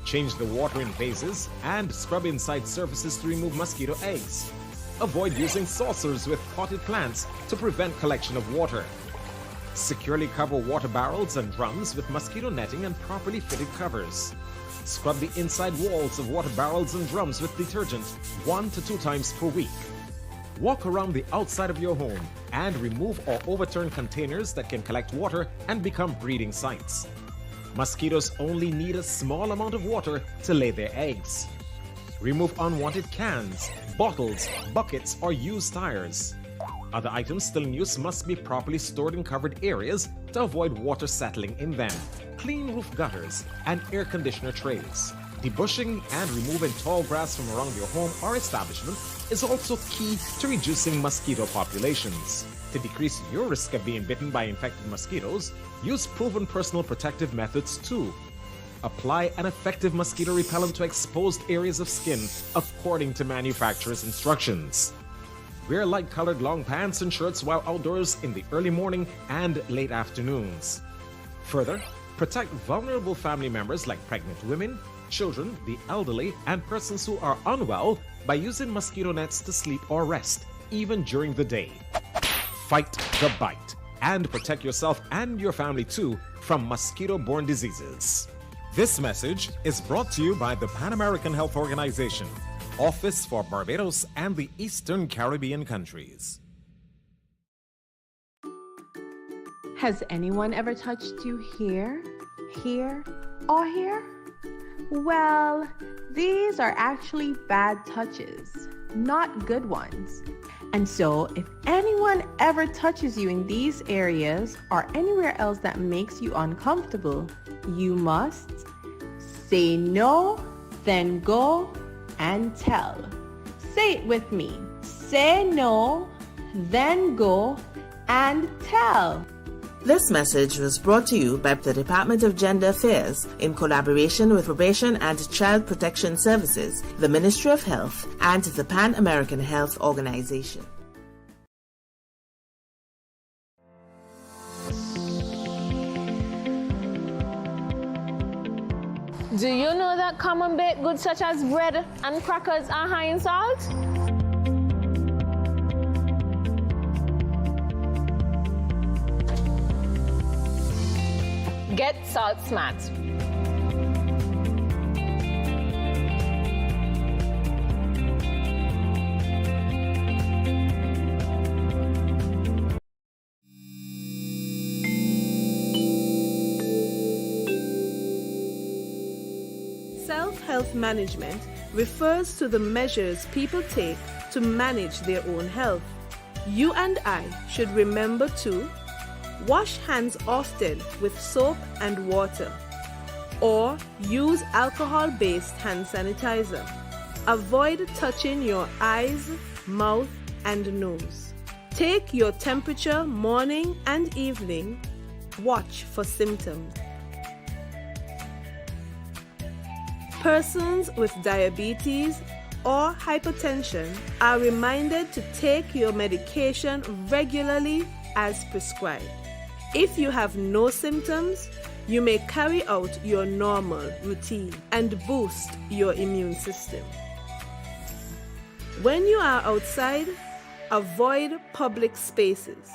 Change the water in vases and scrub inside surfaces to remove mosquito eggs. Avoid using saucers with potted plants to prevent collection of water. Securely cover water barrels and drums with mosquito netting and properly fitted covers. Scrub the inside walls of water barrels and drums with detergent 1 to 2 times per week. Walk around the outside of your home and remove or overturn containers that can collect water and become breeding sites. Mosquitoes only need a small amount of water to lay their eggs. Remove unwanted cans, bottles, buckets, or used tires. Other items still in use must be properly stored in covered areas to avoid water settling in them. Clean roof gutters and air conditioner trays. Debushing and removing tall grass from around your home or establishment is also key to reducing mosquito populations. To decrease your risk of being bitten by infected mosquitoes, use proven personal protective methods too. Apply an effective mosquito repellent to exposed areas of skin according to manufacturer's instructions. Wear light-colored long pants and shirts while outdoors in the early morning and late afternoons. Further, protect vulnerable family members like pregnant women, children, the elderly, and persons who are unwell by using mosquito nets to sleep or rest, even during the day. Fight the bite and protect yourself and your family too from mosquito-borne diseases. This message is brought to you by the Pan American Health Organization, Office for Barbados and the Eastern Caribbean countries. Has anyone ever touched you here, here, or here? Well, these are actually bad touches, not good ones. And so, if anyone ever touches you in these areas or anywhere else that makes you uncomfortable, you must say no, then go and tell. Say it with me. Say no, then go and tell. This message was brought to you by the Department of Gender Affairs in collaboration with Probation and Child Protection Services, the Ministry of Health, and the Pan American Health Organization. Do you know that common baked goods such as bread and crackers are high in salt? Get salt smart. Self-health management refers to the measures people take to manage their own health. You and I should remember to wash hands often with soap and water, or use alcohol-based hand sanitizer. Avoid touching your eyes, mouth, and nose. Take your temperature morning and evening. Watch for symptoms. Persons with diabetes or hypertension are reminded to take your medication regularly as prescribed. If you have no symptoms, you may carry out your normal routine and boost your immune system. When you are outside, avoid public spaces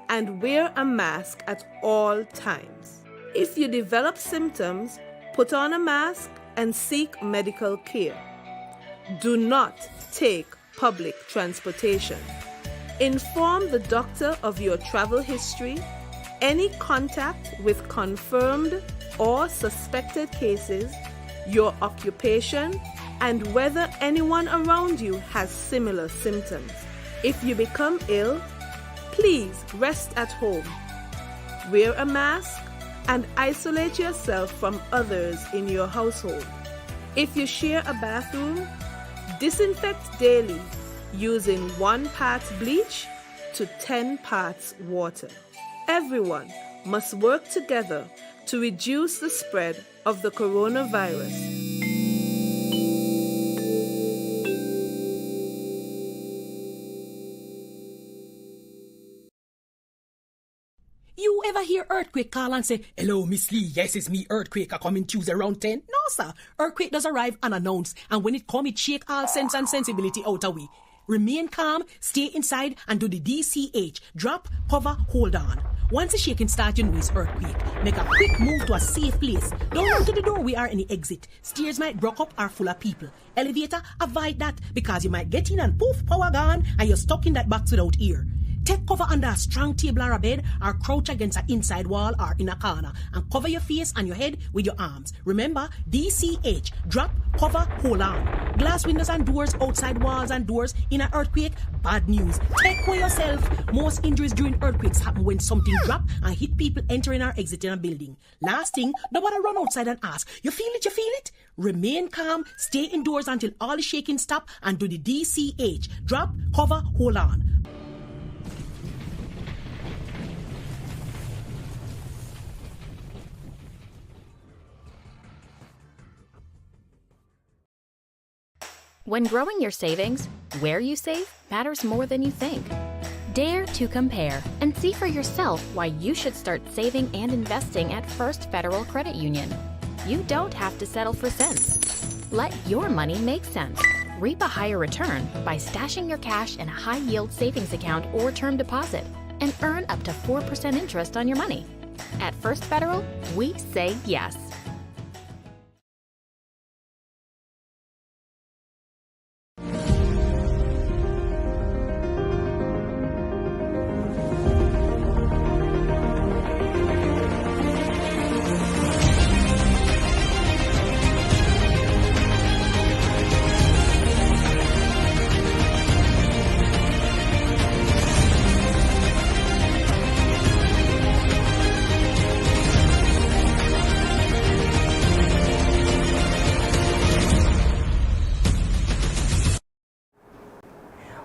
and wear a mask at all times. If you develop symptoms, put on a mask and seek medical care. Do not take public transportation. Inform the doctor of your travel history, any contact with confirmed or suspected cases, your occupation, and whether anyone around you has similar symptoms. If you become ill, please rest at home. Wear a mask and isolate yourself from others in your household. If you share a bathroom, disinfect daily using 1 part bleach to 10 parts water. Everyone must work together to reduce the spread of the coronavirus. You ever hear Earthquake call and say, "Hello, Miss Lee, yes, it's me, Earthquake, I coming Tuesday around 10? No, sir. Earthquake does arrive unannounced, and when it come, it shake all sense and sensibility out of we. Remain calm, stay inside, and do the DCH. Drop, cover, hold on. Once the shaking starts, you know it's earthquake. Make a quick move to a safe place. Don't run to the doorway or any exit. Stairs might block up or full of people. Elevator, avoid that because you might get in and poof, power gone, and you're stuck in that box without air. Take cover under a strong table or a bed, or crouch against an inside wall or in a corner, and cover your face and your head with your arms. Remember, DCH, drop, cover, hold on. Glass windows and doors, outside walls and doors in an earthquake, bad news. Take care yourself. Most injuries during earthquakes happen when something drop and hit people entering or exiting a building. Last thing, don't want to run outside and ask, you feel it, you feel it? Remain calm, stay indoors until all the shaking stop, and do the DCH, drop, cover, hold on. When growing your savings, where you save matters more than you think. Dare to compare and see for yourself why you should start saving and investing at First Federal Credit Union. You don't have to settle for cents. Let your money make sense. Reap a higher return by stashing your cash in a high-yield savings account or term deposit and earn up to 4% interest on your money. At First Federal, we say yes.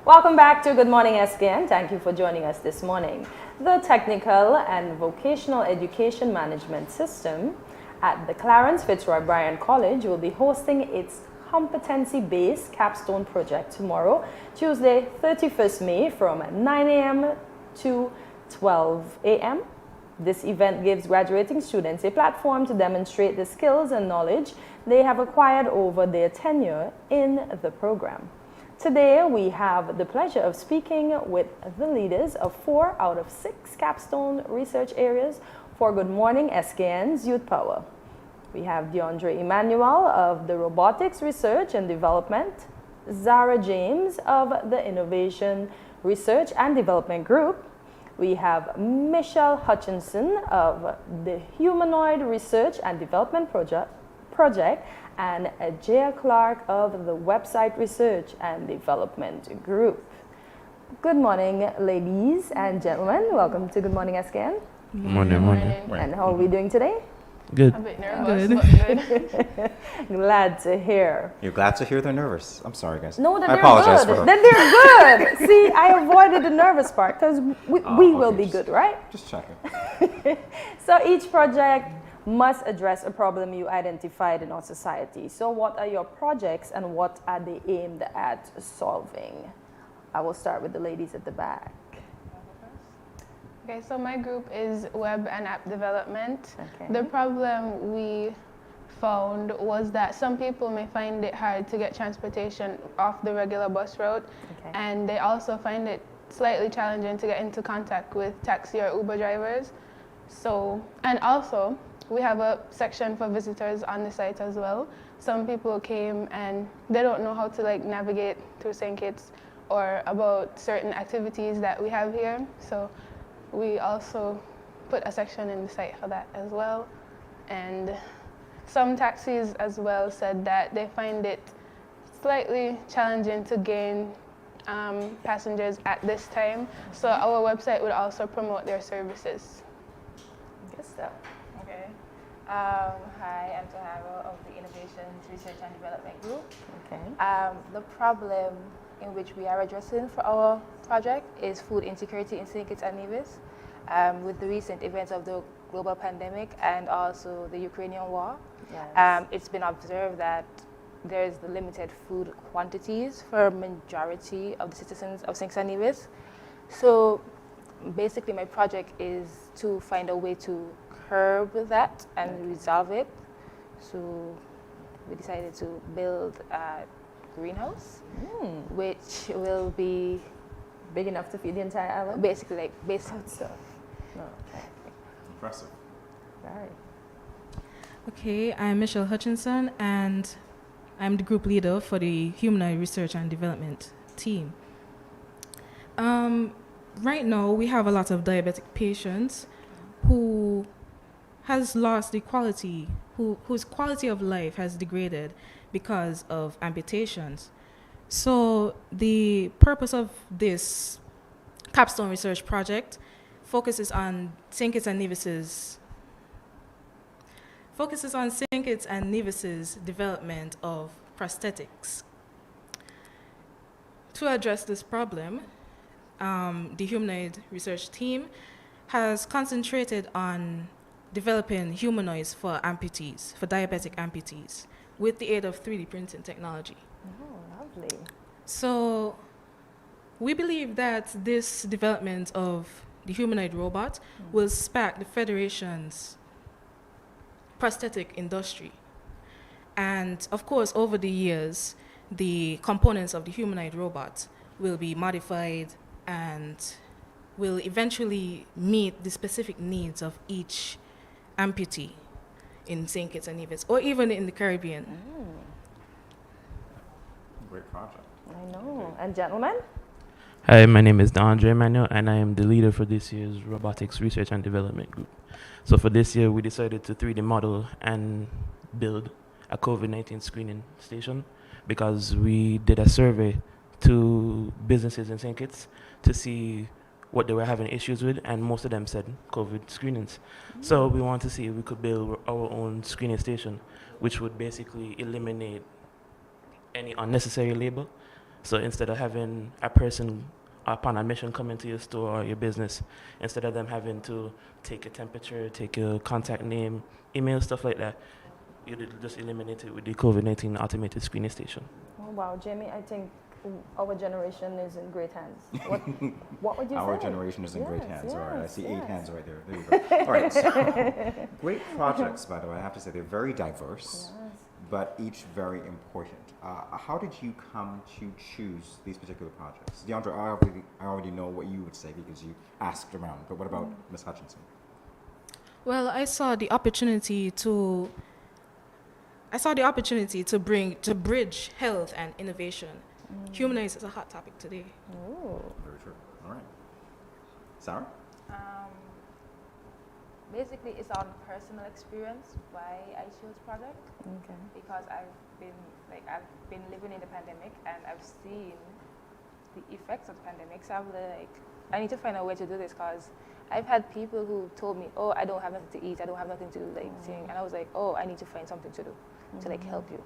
Welcome back to Good Morning SKN. Thank you for joining us this morning. The Technical and Vocational Education Management System at the Clarence Fitzroy Bryan College will be hosting its competency-based capstone project tomorrow, Tuesday, 31st May from 9 a.m. to 12 a.m. This event gives graduating students a platform to demonstrate the skills and knowledge they have acquired over their tenure in the program. Today, we have the pleasure of speaking with the leaders of 4 out of 6 capstone research areas for Good Morning SKN's Youth Power. We have DeAndre Emmanuel of the Robotics Research and Development, Zara James of the Innovation Research and Development Group. We have Michelle Hutchinson of the Humanoid Research and Development Project, and Jaya Clark of the Website Research and Development Group. Good morning, ladies and gentlemen. Welcome to Good Morning SKN. Morning. And how are we doing today? Good. A bit nervous, but good. Glad to hear. You're glad to hear they're nervous. I'm sorry, guys. No, I apologize good. for Then they're good. See, I avoided the nervous part because we will be good, right? Just checking. So each project must address a problem you identified in our society. So what are your projects and what are they aimed at solving? I will start with the ladies at the back. Okay, so my group is web and app development. Okay. The problem we found was that some people may find it hard to get transportation off the regular bus route, and they also find it slightly challenging to get into contact with taxi or Uber drivers. So, and also, we have a section for visitors on the site as well. Some people came and they don't know how to navigate through St. Kitts or about certain activities that we have here. So we also put a section in the site for that as well. And some taxis as well said that they find it slightly challenging to gain passengers at this time. So our website would also promote their services. Good stuff. Okay. Hi, I'm Tahara of the Innovations Research and Development Group. Okay. The problem in which we are addressing for our project is food insecurity in St. Kitts and Nevis. With the recent events of the global pandemic and also the Ukrainian war, it's been observed that there's the limited food quantities for a majority of the citizens of St. Kitts and Nevis. So basically my project is to find a way to curb that and resolve it. So we decided to build a greenhouse, which will be big enough to feed the entire island. Basically, based Okay. Impressive. Right. Okay, I'm Michelle Hutchinson, and I'm the group leader for the Humanoid Research and Development team. Right now, we have a lot of diabetic patients who has lost the quality, whose quality of life has degraded because of amputations. So the purpose of this capstone research project focuses on St. Kitts and Nevis's development of prosthetics. To address this problem, the humanoid research team has concentrated on developing humanoids for amputees, for diabetic amputees, with the aid of 3D printing technology. Oh, lovely. So we believe that this development of the humanoid robot will spark the Federation's prosthetic industry. And of course, over the years, the components of the humanoid robot will be modified and will eventually meet the specific needs of each amputee in St. Kitts and Nevis, or even in the Caribbean. Great project. I know. And gentlemen? Hi, my name is D'Andre Manuel, and I am the leader for this year's Robotics Research and Development Group. So for this year, we decided to 3D model and build a COVID-19 screening station because we did a survey to businesses in St. Kitts to see what they were having issues with, and most of them said COVID screenings. So we wanted to see if we could build our own screening station, which would basically eliminate any unnecessary labor. So instead of having a person upon admission come into your store or your business, instead of them having to take your temperature, take your contact name, email, stuff like that, you just eliminate it with the COVID-19 automated screening station. Oh, wow, Jamie, I think our generation is in great hands. What would you say? Our generation is in great hands. All right, I see 8 hands right there. There you go. All right, so great projects, by the way. I have to say they're very diverse, but each very important. How did you come to choose these particular projects? DeAndre, I already know what you would say because you asked around, but what about Ms. Hutchinson? Well, I saw the opportunity to bridge health and innovation. Humanoids is a hot topic today. Oh. Very true. All right. Sarah? Basically, it's on personal experience why I chose project. Okay. Because I've been living in the pandemic and I've seen the effects of the pandemic. So I'm like, I need to find a way to do this because I've had people who told me, oh, I don't have nothing to eat, I don't have nothing to sing, and I was like, oh, I need to find something to do to help you.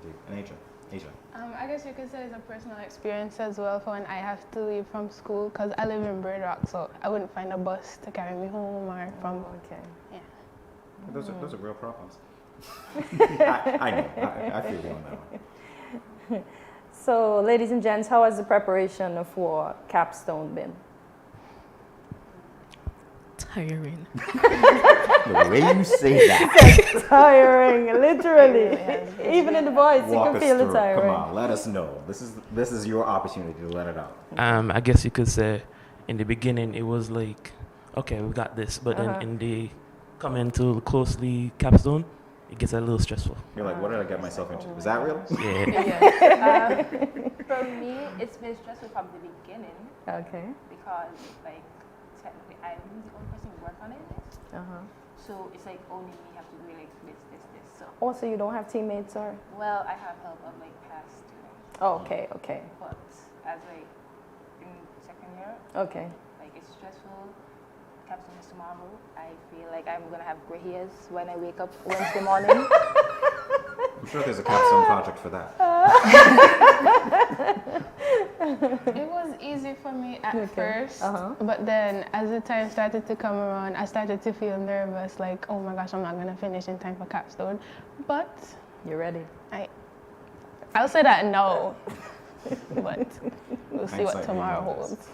Indeed. And Asia. I guess you could say it's a personal experience as well for when I have to leave from school because I live in Bird Rock, so I wouldn't find a bus to carry me home or from. Okay. Yeah. Those are real problems. I know. I feel you on that one. So, ladies and gents, how has the preparation for Capstone been? Tiring. The way you say that. Tiring, literally. Even in the voice, you Walk can us feel through it tiring. Come on, let us know. This is your opportunity to let it out. I guess you could say in the beginning it was like, okay, we got this, but then in the coming to closely capstone, it gets a little stressful. You're like, what did I get myself into? Is that real? Yeah. For me, it's been stressful from the beginning. Okay. Because technically I'm the only person who work on it. So it's like only me have to do like this. So. Also, you don't have teammates or? Well, I have help of like past students. Oh, okay. But as like in second year. Okay. Like it's stressful. Capstone is tomorrow. I feel like I'm gonna have gray hairs when I wake up Wednesday morning. I'm sure there's a capstone project for that. It was easy for me at first, but then as the time started to come around, I started to feel nervous, like, oh my gosh, I'm not gonna finish in time for capstone. But you're ready. I'll say that no, but we'll see what tomorrow holds.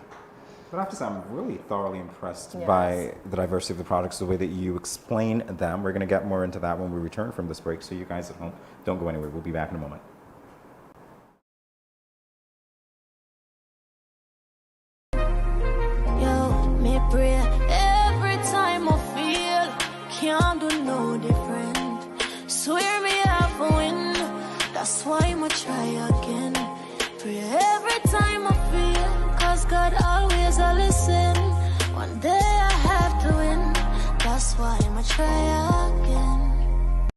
But I have to say, I'm really thoroughly impressed by the diversity of the products, the way that you explain them. We're going to get more into that when we return from this break, so you guys at home, don't go anywhere. We'll be back in a moment. Yo, me pray God always a listen. One day I have to win. That's why I'ma try again.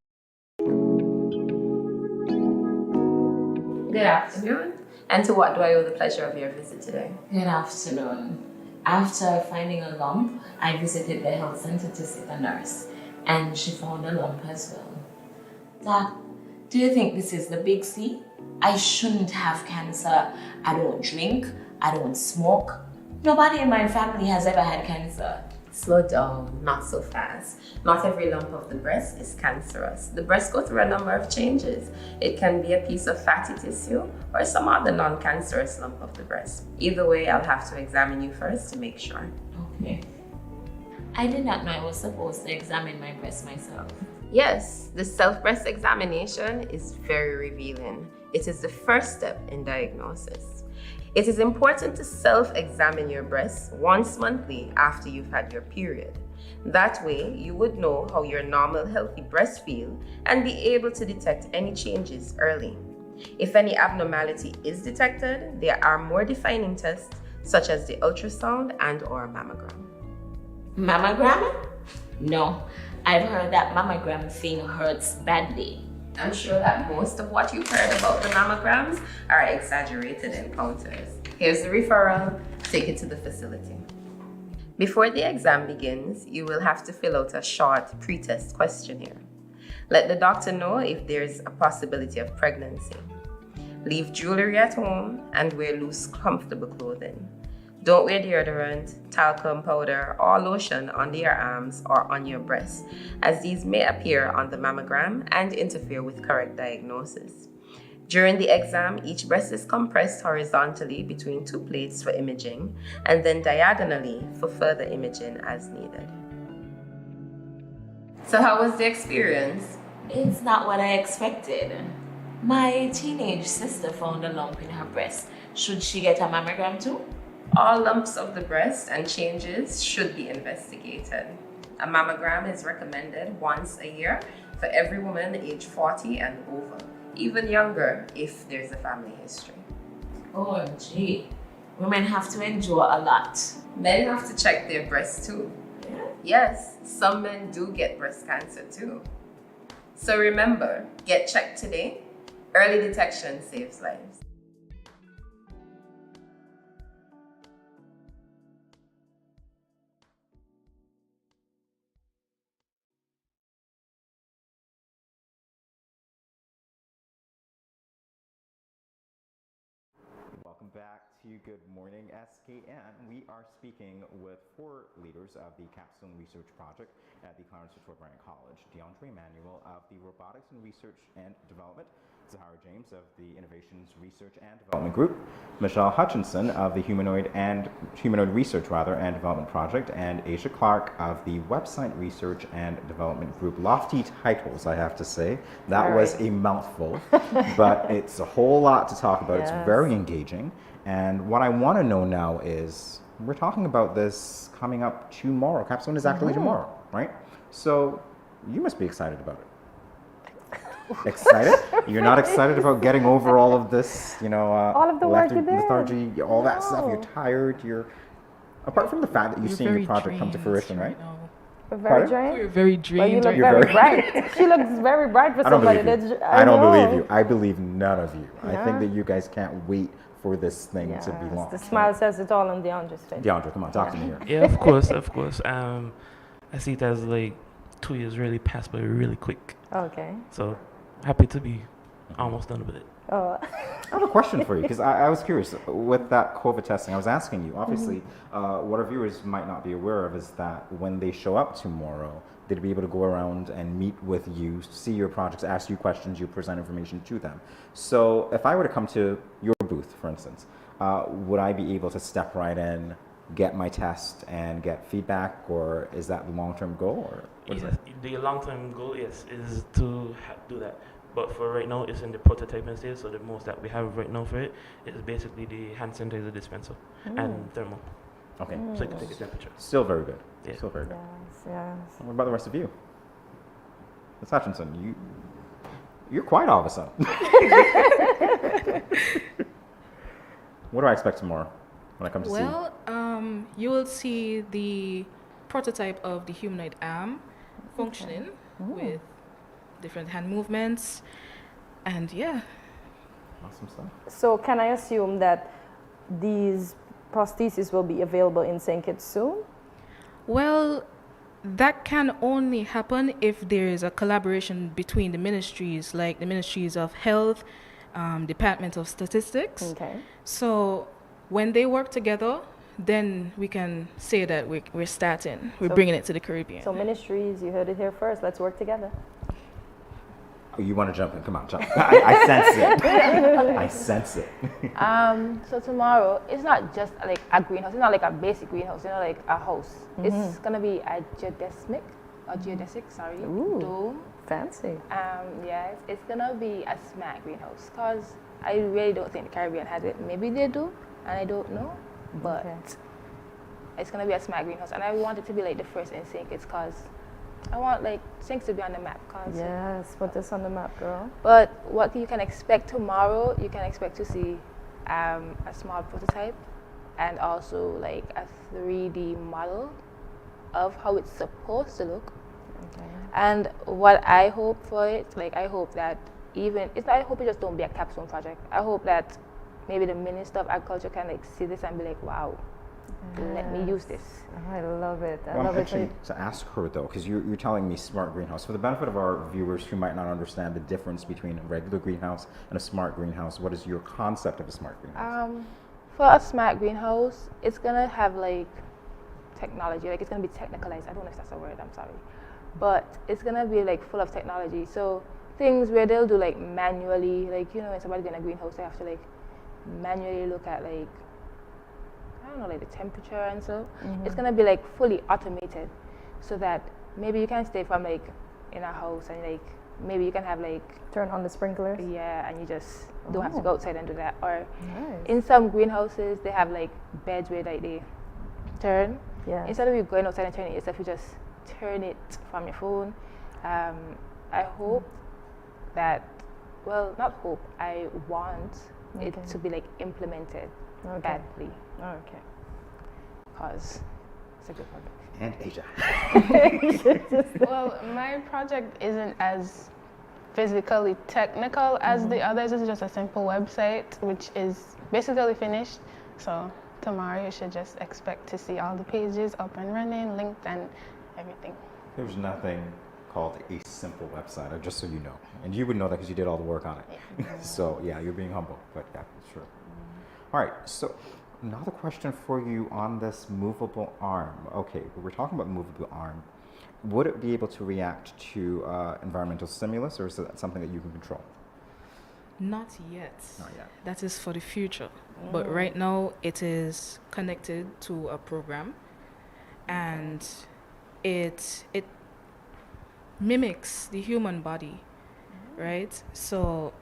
Good afternoon. And to what do I owe the pleasure of your visit today? Good afternoon. After finding a lump, I visited the health center to see a nurse, and she found a lump as well. Doc, do you think this is the big C? I shouldn't have cancer. I don't drink. I don't smoke. Nobody in my family has ever had cancer. Slow down, not so fast. Not every lump of the breast is cancerous. The breast goes through a number of changes. It can be a piece of fatty tissue or some other non-cancerous lump of the breast. Either way, I'll have to examine you first to make sure. Okay. I did not know I was supposed to examine my breast myself. Yes, the self-breast examination is very revealing. It is the first step in diagnosis. It is important to self-examine your breasts once monthly after you've had your period. That way, you would know how your normal, healthy breasts feel and be able to detect any changes early. If any abnormality is detected, there are more defining tests such as the ultrasound and/or mammogram. Mammogram? No, I've heard that mammogram thing hurts badly. I'm sure that most of what you've heard about the mammograms are exaggerated encounters. Here's the referral. Take it to the facility. Before the exam begins, you will have to fill out a short pre-test questionnaire. Let the doctor know if there's a possibility of pregnancy. Leave jewelry at home and wear loose, comfortable clothing. Don't wear deodorant, talcum powder, or lotion under your arms or on your breasts, as these may appear on the mammogram and interfere with correct diagnosis. During the exam, each breast is compressed horizontally between two plates for imaging, and then diagonally for further imaging as needed. So how was the experience? It's not what I expected. My teenage sister found a lump in her breast. Should she get a mammogram too? All lumps of the breast and changes should be investigated. A mammogram is recommended once a year for every woman aged 40 and over, even younger if there's a family history. Oh, gee. Women have to endure a lot. Men have to check their breasts too. Yeah. Yes, some men do get breast cancer too. So remember, get checked today. Early detection saves lives. Welcome back to Good Morning SKN. We are speaking with 4 leaders of the Capstone Research Project at the Clarence Bryant College. DeAndre Manuel of the Robotics and Research and Development, Zahara James of the Innovations Research and Development Group, Michelle Hutchinson of the Humanoid Research and Development Project, and Asia Clark of the Website Research and Development Group. Lofty titles, I have to say. That was a mouthful, but it's a whole lot to talk about. Yes. It's very engaging. And what I want to know now is, we're talking about this coming up tomorrow. Capstone is actually tomorrow, right? So you must be excited about it. Excited? You're not excited about getting over all of this, all of the work you did. lethargy, all that stuff. You're tired. Apart from the fact that you've seen your project come to fruition, right? We're very drained. You're very drained. Well, you look very bright. She looks very bright for somebody that's. I don't believe you. I believe none of you. Yeah. I think that you guys can't wait for this thing to be launched. The smile says it all on DeAndre's face. DeAndre, come on, talk to me here. Yeah, of course. I see it as 2 years really passed by really quick. Okay. So happy to be almost done with it. Oh. I have a question for you, because I was curious. With that COVID testing, I was asking you, obviously, what our viewers might not be aware of is that when they show up tomorrow, they'd be able to go around and meet with you, see your projects, ask you questions, you present information to them. So if I were to come to your booth, for instance, would I be able to step right in, get my test, and get feedback, or is that the long-term goal? Or what is it? The long-term goal, yes, is to do that. But for right now, it's in the prototyping stage, so the most that we have right now for it is basically the hand sanitizer dispenser and thermal. Okay. So you can take a temperature. Still very good. Yeah. Still very good. Yes. What about the rest of you? Ms. Hutchinson, you're quiet all of a sudden. What do I expect tomorrow? when it comes to Well, you will see the prototype of the humanoid arm functioning with different hand movements, and yeah. Awesome stuff. So can I assume that these prostheses will be available in St. Kitts soon? Well, that can only happen if there is a collaboration between the ministries, like the ministries of health, Department of Statistics. Okay. So when they work together, then we can say that we're starting. We're So- bringing it to the Caribbean. So ministries, you heard it here first. Let's work together. Oh, you want to jump in? Come on, jump. I sense it. I sense it. So tomorrow, it's not just like a greenhouse. It's not like a basic greenhouse. Like a house. It's gonna be a geodesic, sorry, dome. Fancy. Yeah, it's gonna be a smart greenhouse. Cause I really don't think the Caribbean has it. Maybe they do, and I don't know. But it's gonna be a smart greenhouse, and I want it to be like the first in St. Kitts, cause I want like St. Kitts to be on the map. Cause Yes, put this on the map, girl. But what you can expect tomorrow, you can expect to see a small prototype and also like a 3D model of how it's supposed to look. Okay. And what I hope for it, like I hope that I hope it just don't be a capstone project. I hope that maybe the Minister of Agriculture can like see this and be like, wow, let me use this. I love it. I Well, love I'm it. itching to ask her though, because you're telling me smart greenhouse. For the benefit of our viewers who might not understand the difference between a regular greenhouse and a smart greenhouse, what is your concept of a smart greenhouse? For a smart greenhouse, it's gonna have like technology, like it's gonna be technicalized. I don't know if that's a word, I'm sorry. But it's gonna be like full of technology. So things where they'll do like manually, like when somebody's in a greenhouse, they have to like manually look at like, I don't know, like the temperature and so. It's gonna be like fully automated, so that maybe you can stay from like in a house and like maybe you can have like turn on the sprinklers. Yeah, and you just don't have to go outside and do that. Or Nice. in some greenhouses they have like beds where like they turn. Yeah. Instead of you going outside and turning it yourself, you just turn it from your phone. I hope that, well, not hope. I want it to be like implemented badly. Okay. Because it's a good project. And Asia. Well, my project isn't as physically technical as the others. It's just a simple website, which is basically finished. So tomorrow you should just expect to see all the pages up and running, linked and everything. There's nothing called a simple website, just so you know. And you would know that because you did all the work on it. Yeah. So yeah, you're being humble, but yeah, sure. All right, so another question for you on this movable arm. Okay, we're talking about movable arm. Would it be able to react to environmental stimulus, or is that something that you can control? Not yet. Not yet. That is for the future. But right now it is connected to a program, and it mimics the human body, right? So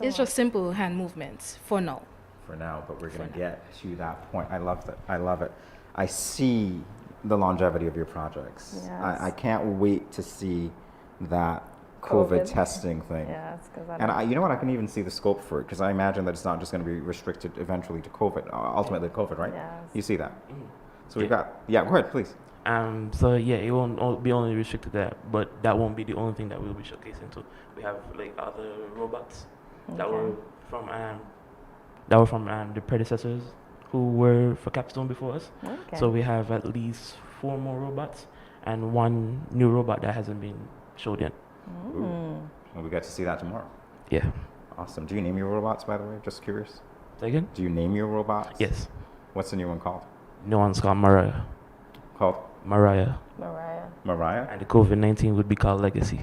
it's just simple hand movements for now. For now, but we're going to get to that point. I love that. I love it. I see the longevity of your projects. Yes. I can't wait to see that COVID testing thing. Yes, and you know what? I can even see the scope for it, because I imagine that it's not just going to be restricted eventually to COVID, ultimately COVID, right? Yes. You see that? So we've got, go ahead, please. So yeah, it won't be only restricted to that, but that won't be the only thing that we'll be showcasing. So we have like other robots that were from the predecessors who were for Capstone before us. Okay. So we have at least 4 more robots and 1 new robot that hasn't been showed yet. Well, we get to see that tomorrow. Yeah. Awesome. Do you name your robots, by the way? Just curious. Say again? Do you name your robots? Yes. What's the new one called? No one's called Mariah. Called? Mariah. Mariah? And the COVID-19 would be called Legacy.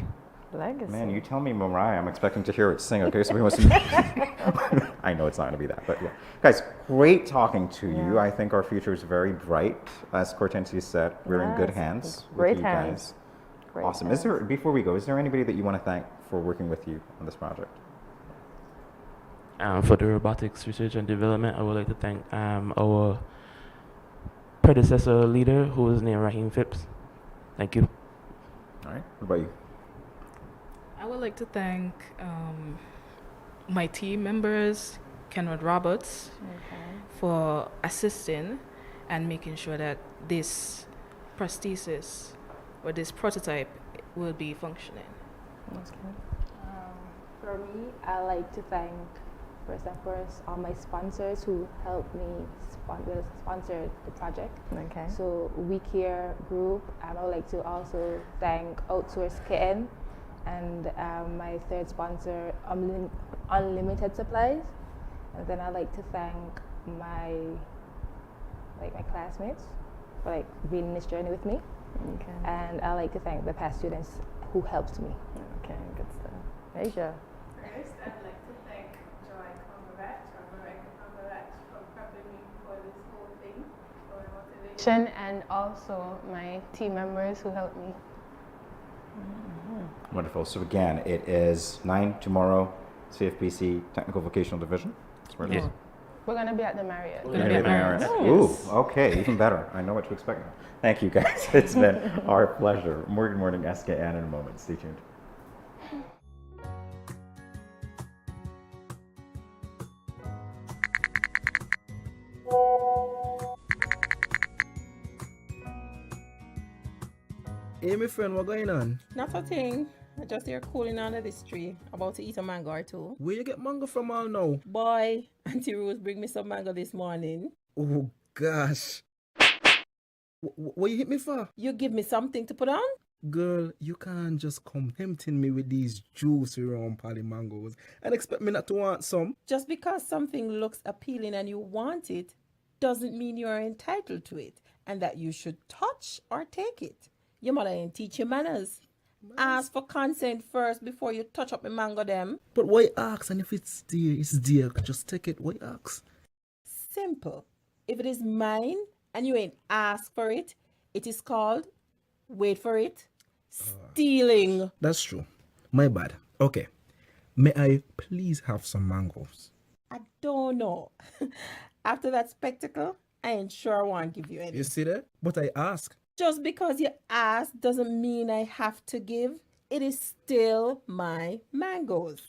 Legacy. Man, you tell me Mariah, I'm expecting to hear it sing. Okay, so we must. I know it's not going to be that, but yeah, guys, great talking to you. I think our future is very bright, as Cortensia said. We're in good hands. Great with you hands. guys. Great Awesome. hands. Is there, before we go, is there anybody that you want to thank for working with you on this project? For the robotics research and development, I would like to thank our predecessor leader, who was named Raheem Phipps. Thank you. All right. What about you? I would like to thank my team members, Kenwood Roberts for assisting and making sure that this prosthesis or this prototype will be functioning. For me, I like to thank first and first all my sponsors who helped me sponsor the project. Okay. So We Care Group. I would like to also thank Outsource KN and my third sponsor, Unlimited Supplies. And then I like to thank my classmates for being in this journey with me. Okay. And I like to thank the past students who helped me. Okay, good stuff. Asia. First, I'd like to thank Joy Cumberbatch for prepping me for this whole thing, for my motivation, and also my team members who helped me. Wonderful. So again, it is 9 tomorrow, CFPC Technical Vocational Division. That's where it is. We're going to be at the Marriott. We're going to be at Marriott. Ooh, okay, even better. I know what to expect now. Thank you, guys. It's been our pleasure. More Good Morning SKN in a moment. Stay tuned. Hey, my friend, what going on? Not a thing. I just here cooling under this tree. About to eat a mango or two. Where you get mango from all now? Boy, Auntie Rose bring me some mango this morning. Oh, gosh. What you hit me for? You give me something to put on? Girl, you can't just come tempting me with these juicy round pally mangoes and expect me not to want some. Just because something looks appealing and you want it doesn't mean you are entitled to it and that you should touch or take it. Your mother ain't teach you manners. Ask for consent first before you touch up the mango them. But why ask? And if it's dear, it's dear. Just take it. Why ask? Simple. If it is mine and you ain't asked for it, it is called, wait for it, stealing. That's true. My bad. Okay. May I please have some mangoes? I don't know. After that spectacle, I ain't sure I want to give you any. You see that? But I ask. Just because you ask doesn't mean I have to give. It is still my mangoes.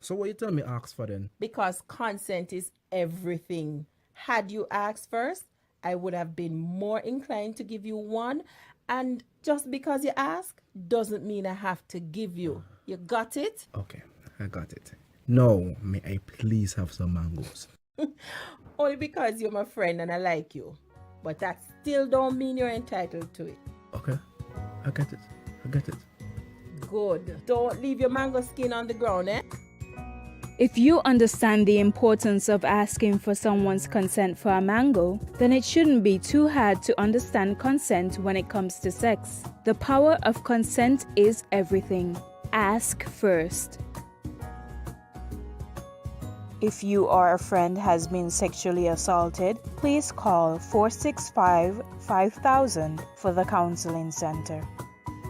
So what you tell me ask for then? Because consent is everything. Had you asked first, I would have been more inclined to give you one. And just because you ask doesn't mean I have to give you. You got it? Okay, I got it. Now, may I please have some mangoes? Only because you're my friend and I like you. But that still don't mean you're entitled to it. Okay, I get it. I get it. Good. Don't leave your mango skin on the ground, eh? If you understand the importance of asking for someone's consent for a mango, then it shouldn't be too hard to understand consent when it comes to sex. The power of consent is everything. Ask first. If you or a friend has been sexually assaulted, please call 465-5000 for the Counseling Center.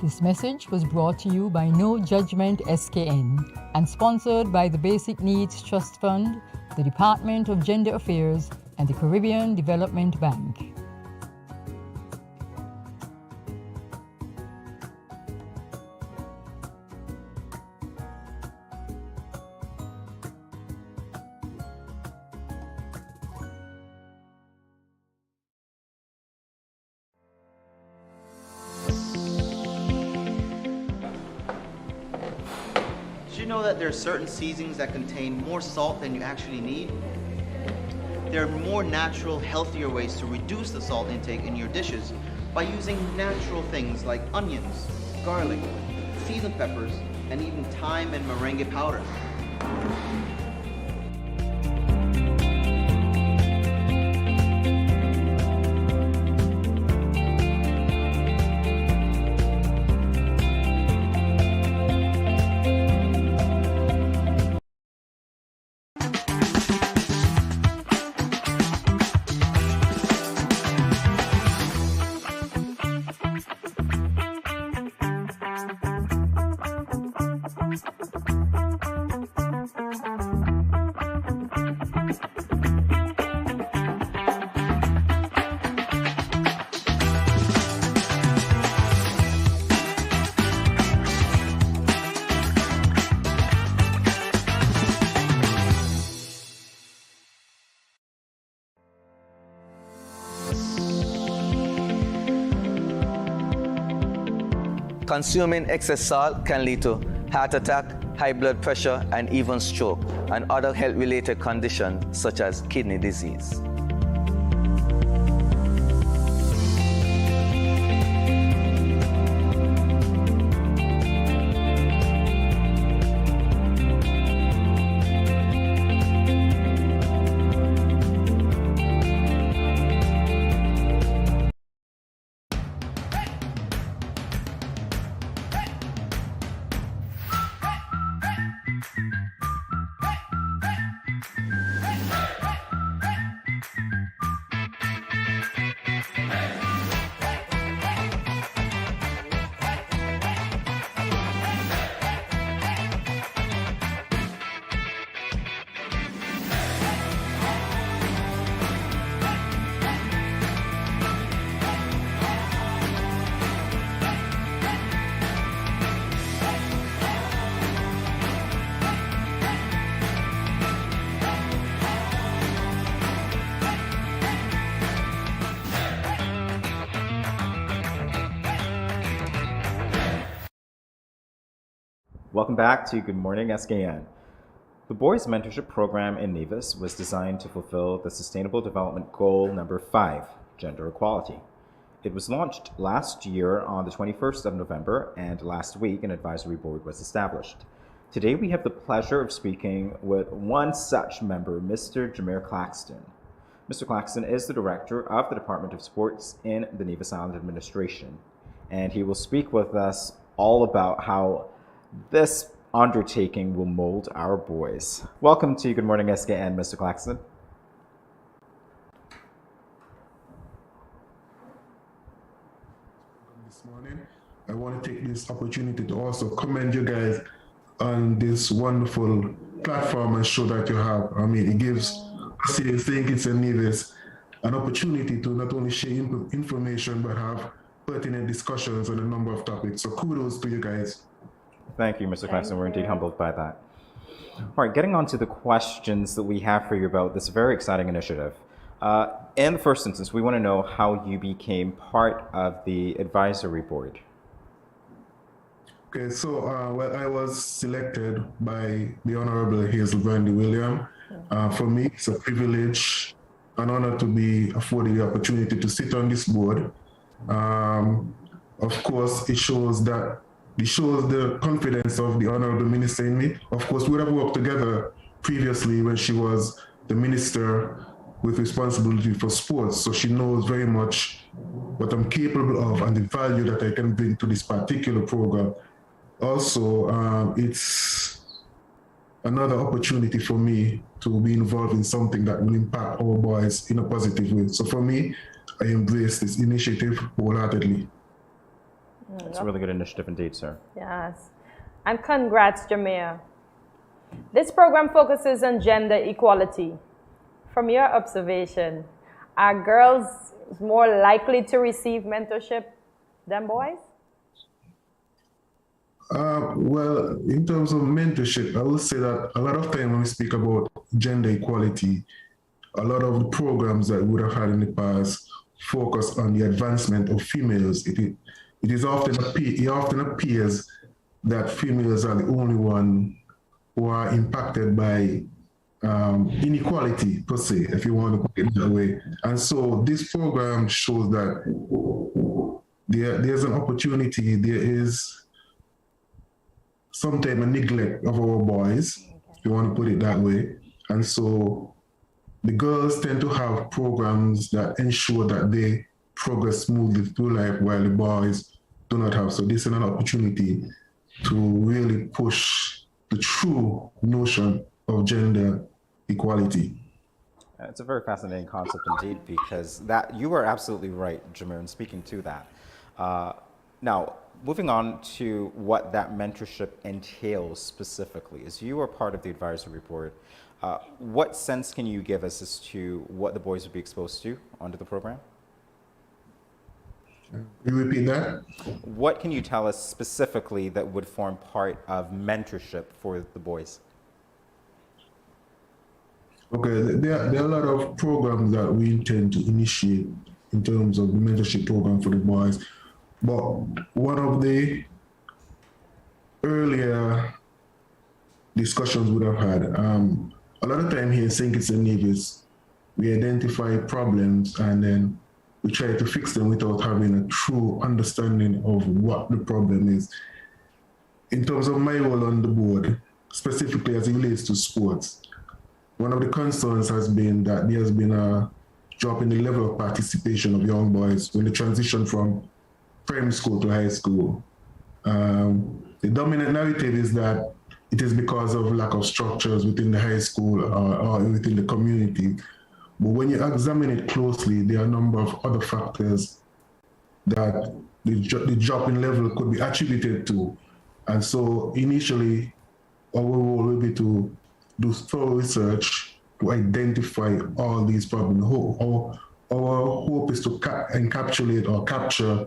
This message was brought to you by No Judgment SKN and sponsored by the Basic Needs Trust Fund, the Department of Gender Affairs, and the Caribbean Development Bank. Did you know that there are certain seasonings that contain more salt than you actually need? There are more natural, healthier ways to reduce the salt intake in your dishes by using natural things like onions, garlic, seasoned peppers, and even thyme and merengue powder. Consuming excess salt can lead to heart attack, high blood pressure, and even stroke, and other health-related conditions such as kidney disease. Welcome back to Good Morning SKN. The Boys Mentorship Program in Nevis was designed to fulfill the Sustainable Development Goal number 5, gender equality. It was launched last year on the 21st of November, and last week an advisory board was established. Today we have the pleasure of speaking with one such member, Mr. Jameer Claxton. Mr. Claxton is the director of the Department of Sports in the Nevis Island Administration, and he will speak with us all about how this undertaking will mold our boys. Welcome to Good Morning SKN, Mr. Claxton. This morning, I want to take this opportunity to also commend you guys on this wonderful platform and show that you have. I mean, it gives St. Kitts and Nevis an opportunity to not only share information but have pertinent discussions on a number of topics. So kudos to you guys. Thank you, Mr. Claxton. We're indeed humbled by that. All right, getting on to the questions that we have for you about this very exciting initiative. In the first instance, we want to know how you became part of the advisory board. Okay, so well, I was selected by the Honorable Hazel Brandy William. For me, it's a privilege, an honor to be afforded the opportunity to sit on this board. Of course, it shows the confidence of the Honorable Minister in me. Of course, we have worked together previously when she was the Minister with responsibility for sports, so she knows very much what I'm capable of and the value that I can bring to this particular program. Also, it's another opportunity for me to be involved in something that will impact our boys in a positive way. So for me, I embrace this initiative wholeheartedly. It's a really good initiative indeed, sir. Yes. And congrats, Jameer. This program focuses on gender equality. From your observation, are girls more likely to receive mentorship than boys? Well, in terms of mentorship, I will say that a lot of time when we speak about gender equality, a lot of the programs that we would have had in the past focus on the advancement of females. It often appears that females are the only one who are impacted by inequality, per se, if you want to put it that way. And so this program shows that there's an opportunity, there is some type of neglect of our boys, if you want to put it that way. And so the girls tend to have programs that ensure that they progress smoothly through life while the boys do not have. So this is an opportunity to really push the true notion of gender equality. It's a very fascinating concept indeed, because that you are absolutely right, Jameer, in speaking to that. Now, moving on to what that mentorship entails specifically, as you are part of the advisory board, what sense can you give us as to what the boys would be exposed to under the program? Can you repeat that? What can you tell us specifically that would form part of mentorship for the boys? Okay, there are a lot of programs that we intend to initiate in terms of the mentorship program for the boys. But one of the earlier discussions would have had, a lot of time here in St. Kitts and Nevis, we identify problems and then we try to fix them without having a true understanding of what the problem is. In terms of my role on the board, specifically as it relates to sports, one of the concerns has been that there has been a drop in the level of participation of young boys when they transition from primary school to high school. The dominant narrative is that it is because of lack of structures within the high school or within the community. But when you examine it closely, there are a number of other factors that the drop in level could be attributed to. And so initially, our role will be to do thorough research to identify all these problems. Our hope is to encapsulate or capture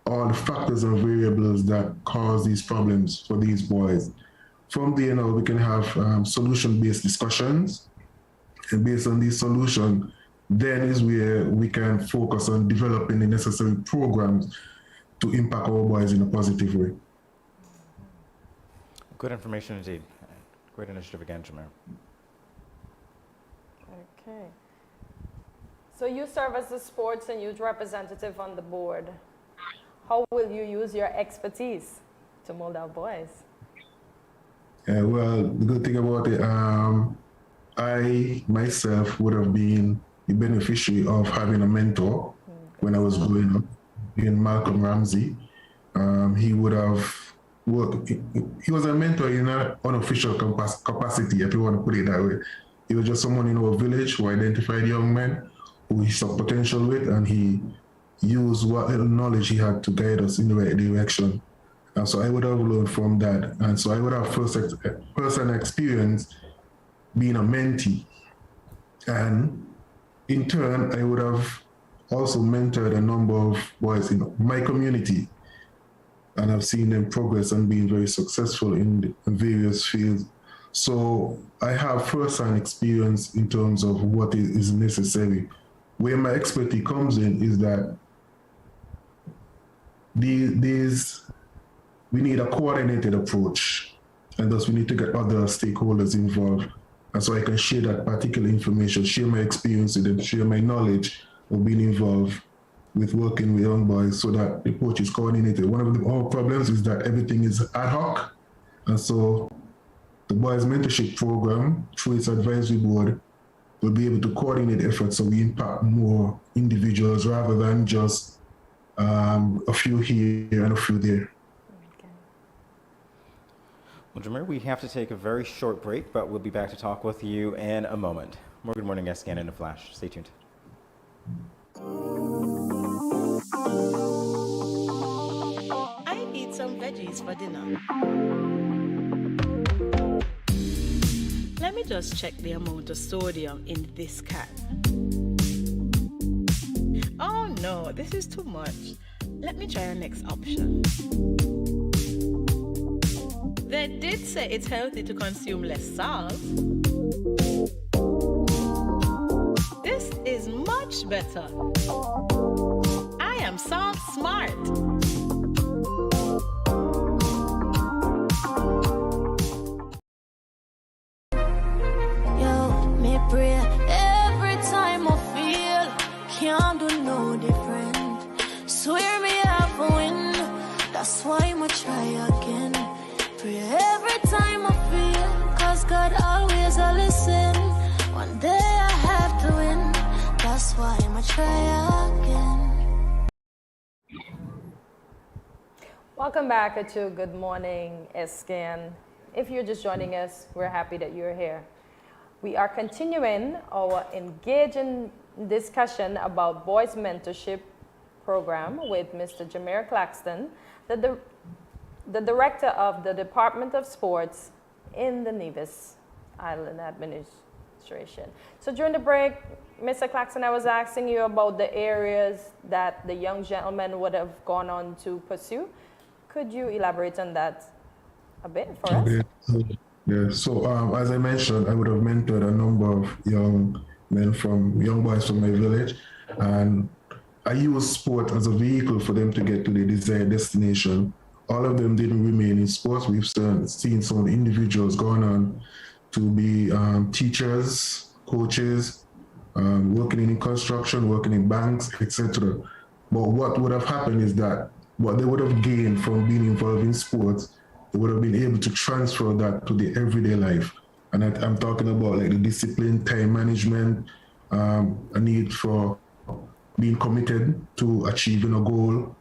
all the factors and variables that cause these problems for these boys. From there now, we can have solution-based discussions. And based on these solutions, then is where we can focus on developing the necessary programs to impact our boys in a positive way. Good information indeed. Great initiative again, Jameer. Okay. So you serve as the sports and youth representative on the board. How will you use your expertise to mold our boys? Well, the good thing about it, I myself would have been the beneficiary of having a mentor when I was growing up, in Malcolm Ramsey. He would have worked, he was a mentor in an unofficial capacity, if you want to put it that way. He was just someone in our village who identified young men who he saw potential with, and he used what little knowledge he had to guide us in the right direction. And so I would have learned from that. And so I would have first-hand experience being a mentee. And in turn, I would have also mentored a number of boys in my community. And I've seen them progress and being very successful in various fields. So I have first-hand experience in terms of what is necessary. Where my expertise comes in is that we need a coordinated approach, and thus we need to get other stakeholders involved. And so I can share that particular information, share my experience with them, share my knowledge of being involved with working with young boys so that the approach is coordinated. One of our problems is that everything is ad hoc. And so the Boys Mentorship Program, through its advisory board, will be able to coordinate efforts so we impact more individuals rather than just a few here and a few there. Well, Jameer, we have to take a very short break, but we'll be back to talk with you in a moment. More Good Morning SKN in a flash. Stay tuned. I eat some veggies for dinner. Let me just check the amount of sodium in this can. Oh no, this is too much. Let me try our next option. They did say it's healthy to consume less salt. This is much better. I am salt smart. Yo, me pray every time I feel can't do no different. Swear me have a win. That's why I'ma try again. Pray every time I feel, cause God always a listen. One day I have to win. That's why I'ma try again. Welcome back to Good Morning SKN. If you're just joining us, we're happy that you're here. We are continuing our engaging discussion about Boys Mentorship Program with Mr. Jameer Claxton, the Director of the Department of Sports in the Nevis Island Administration. So during the break, Mr. Claxton, I was asking you about the areas that the young gentleman would have gone on to pursue. Could you elaborate on that a bit for us? Yeah, so as I mentioned, I would have mentored a number of young boys from my village, and I use sport as a vehicle for them to get to their desired destination all of them didn't remain in sports. We've seen some of the individuals going on to be teachers, coaches, working in construction, working in banks, etc. But what would have happened is that what they would have gained from being involved in sports, they would have been able to transfer that to the everyday life. And I'm talking about like the discipline, time management, a need for being committed to achieving a goal,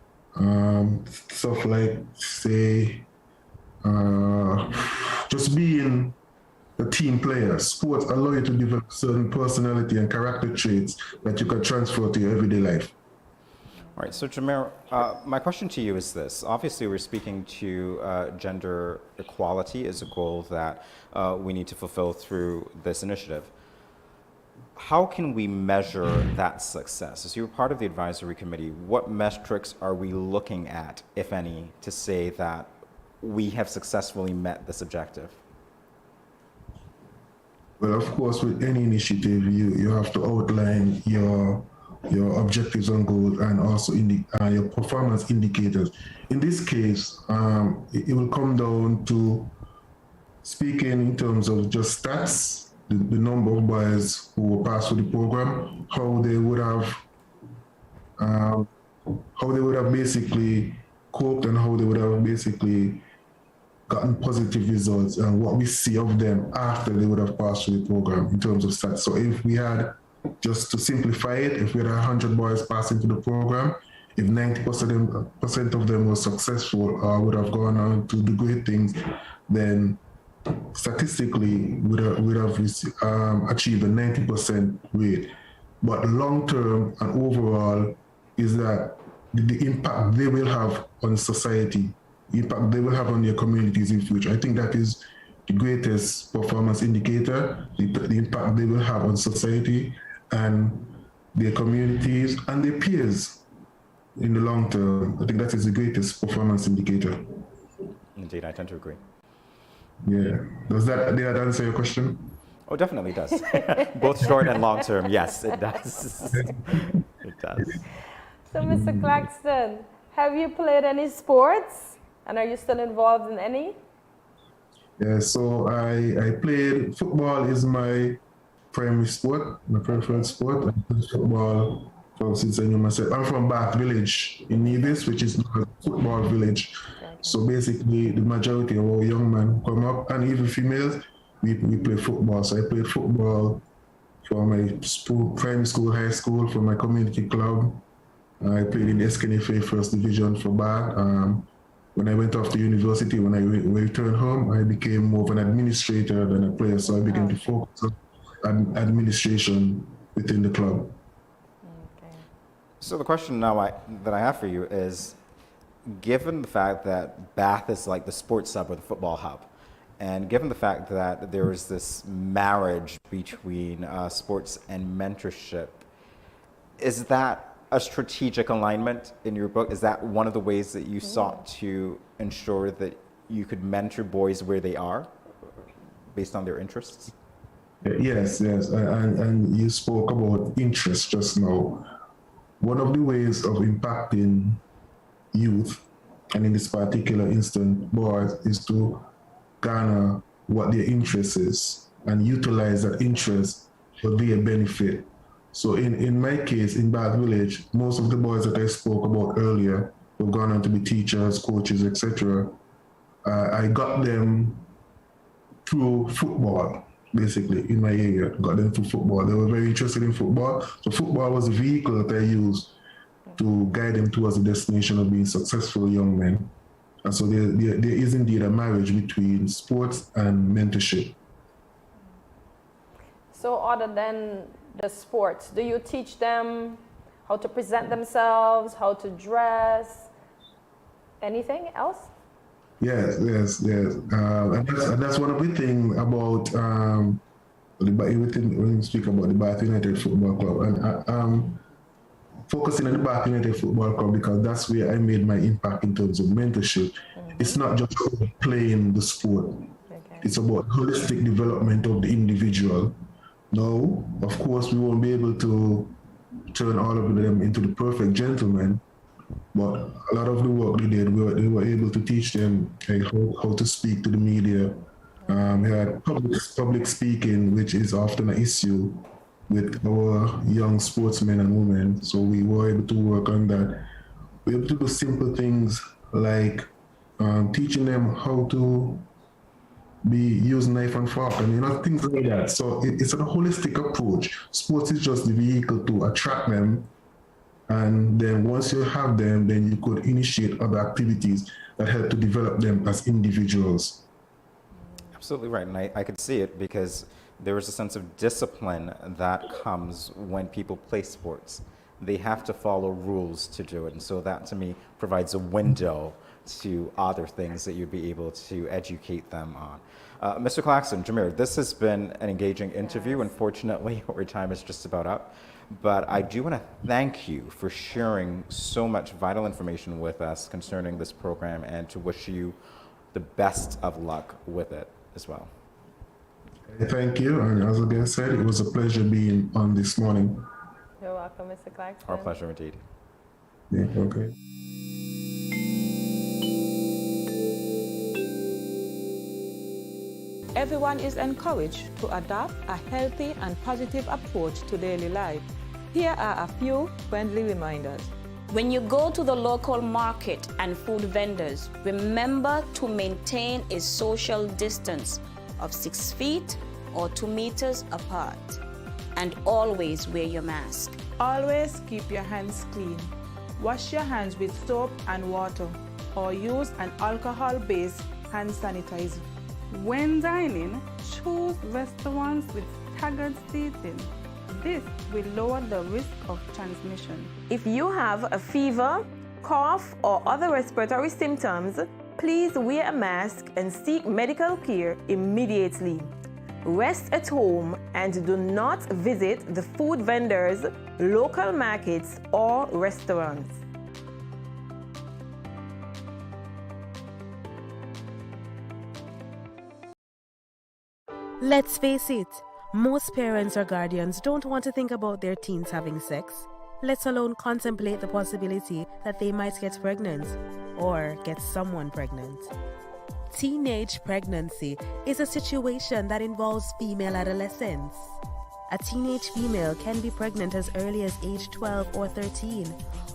stuff like, say, just being a team player. Sports allow you to develop certain personality and character traits that you can transfer to your everyday life. All right, so Jameer, my question to you is this. Obviously, we're speaking to gender equality as a goal that we need to fulfill through this initiative. How can we measure that success? As you're part of the advisory committee, what metrics are we looking at, if any, to say that we have successfully met this objective? Well, of course, with any initiative, you have to outline your objectives and goals, and also your performance indicators. In this case, it will come down to speaking in terms of just stats, the number of boys who were passed through the program, how they would have basically coped, and how they would have basically gotten positive results, and what we see of them after they would have passed through the program in terms of stats. So if we had, just to simplify it, if we had 100 boys passing through the program, if 90% of them were successful or would have gone on to do great things, then statistically we'd have achieved a 90% rate. But long term and overall is that the impact they will have on society, the impact they will have on their communities in future. I think that is the greatest performance indicator, the impact they will have on society and their communities and their peers in the long term. I think that is the greatest performance indicator. Indeed, I tend to agree. Yeah. Did that answer your question? Oh, definitely does. Both short and long term, yes, it does. It does. So, Mr. Claxton, have you played any sports? And are you still involved in any? Yeah, so I played football is my primary sport, my preferred sport. I played football since I knew myself. I'm from Bath Village in Nevis, which is not a football village. So basically, the majority of our young men come up, and even females, we play football. So I played football for my primary school, high school, for my community club. I played in the SKNFA First Division for Bath. When I went off to university, when I returned home, I became more of an administrator than a player. So I began to focus on administration within the club. Okay. So the question now that I have for you is, given the fact that Bath is like the sports hub or the football hub, and given the fact that there is this marriage between sports and mentorship, is that a strategic alignment in your book? Is that one of the ways that you sought to ensure that you could mentor boys where they are based on their interests? Yes. And you spoke about interest just now. One of the ways of impacting youth, and in this particular instance, boys, is to garner what their interest is and utilize that interest for their benefit. So in my case, in Bath Village, most of the boys that I spoke about earlier who've gone on to be teachers, coaches, etc. I got them through football, basically, in my area. Got them through football. They were very interested in football. So football was the vehicle that I used to guide them towards the destination of being successful young men. And so there is indeed a marriage between sports and mentorship. So other than the sports, do you teach them how to present themselves, how to dress, anything else? Yes. And that's one of the things about when you speak about the Bath United Football Club. And focusing on the Bath United Football Club because that's where I made my impact in terms of mentorship. It's not just about playing the sport. It's about holistic development of the individual. Now, of course, we won't be able to turn all of them into the perfect gentleman, But a lot of the work they did, they were able to teach them how to speak to the media. We had public speaking, which is often an issue with our young sportsmen and women. So we were able to work on that. We were able to do simple things like teaching them how to use knife and fork and things like that. So it's a holistic approach. Sports is just the vehicle to attract them, and then once you have them, then you could initiate other activities that help to develop them as individuals. Absolutely right, and I could see it because there is a sense of discipline that comes when people play sports. They have to follow rules to do it, and so that to me provides a window to other things that you'd be able to educate them on. Mr. Claxton, Jameer, this has been an engaging interview. Unfortunately, our time is just about up, but I do want to thank you for sharing so much vital information with us concerning this program and to wish you the best of luck with it as well. Thank you, and as again said, it was a pleasure being on this morning. You're welcome, Mr. Claxton. Our pleasure indeed. Yeah, okay. Everyone is encouraged to adopt a healthy and positive approach to daily life. Here are a few friendly reminders. When you go to the local market and food vendors, remember to maintain a social distance of 6 feet or 2 meters apart. And always wear your mask. Always keep your hands clean. Wash your hands with soap and water or use an alcohol-based hand sanitizer. When dining, choose restaurants with staggered seating. This will lower the risk of transmission. If you have a fever, cough, or other respiratory symptoms, please wear a mask and seek medical care immediately. Rest at home and do not visit the food vendors, local markets, or restaurants. Let's face it, most parents or guardians don't want to think about their teens having sex, let alone contemplate the possibility that they might get pregnant or get someone pregnant. Teenage pregnancy is a situation that involves female adolescents. A teenage female can be pregnant as early as age 12 or 13,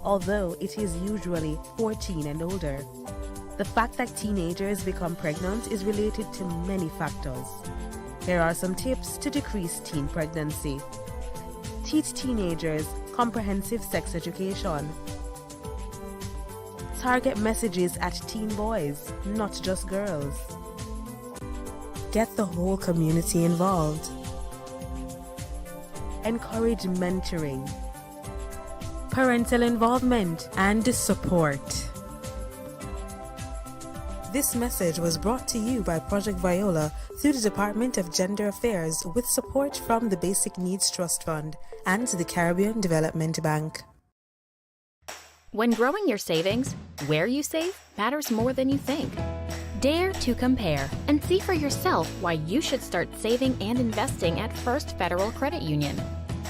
although it is usually 14 and older. The fact that teenagers become pregnant is related to many factors. Here are some tips to decrease teen pregnancy. Teach teenagers comprehensive sex education. Target messages at teen boys, not just girls. Get the whole community involved. Encourage mentoring, parental involvement, and support. This message was brought to you by Project Viola through the Department of Gender Affairs with support from the Basic Needs Trust Fund and the Caribbean Development Bank. When growing your savings, where you save matters more than you think. Dare to compare and see for yourself why you should start saving and investing at First Federal Credit Union.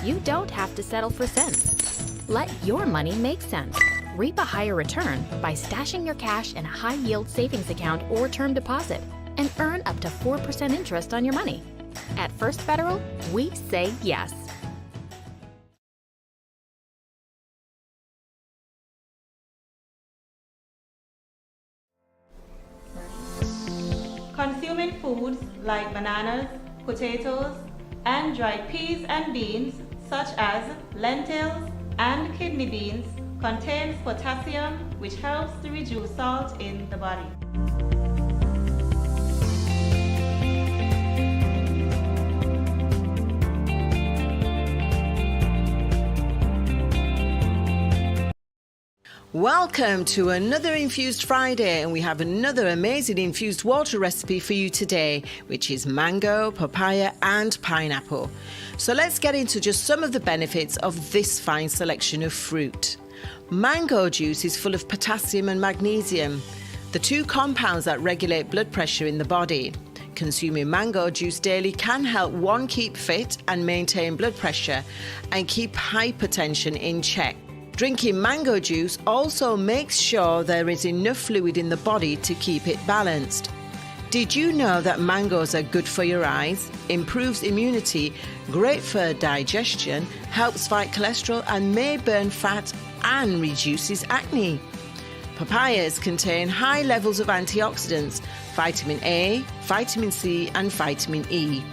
You don't have to settle for cents. Let your money make sense. Reap a higher return by stashing your cash in a high-yield savings account or term deposit and earn up to 4% interest on your money. At First Federal, we say yes. Consuming foods like bananas, potatoes, and dried peas and beans, such as lentils and kidney beans, contains potassium, which helps to reduce salt in the body. Welcome to another Infused Friday, and we have another amazing infused water recipe for you today, which is mango, papaya and pineapple. So let's get into just some of the benefits of this fine selection of fruit. Mango juice is full of potassium and magnesium, the two compounds that regulate blood pressure in the body. Consuming mango juice daily can help one keep fit and maintain blood pressure and keep hypertension in check. Drinking mango juice also makes sure there is enough fluid in the body to keep it balanced. Did you know that mangoes are good for your eyes, improves immunity, great for digestion, helps fight cholesterol and may burn fat and reduces acne? Papayas contain high levels of antioxidants, vitamin A, vitamin C and vitamin E.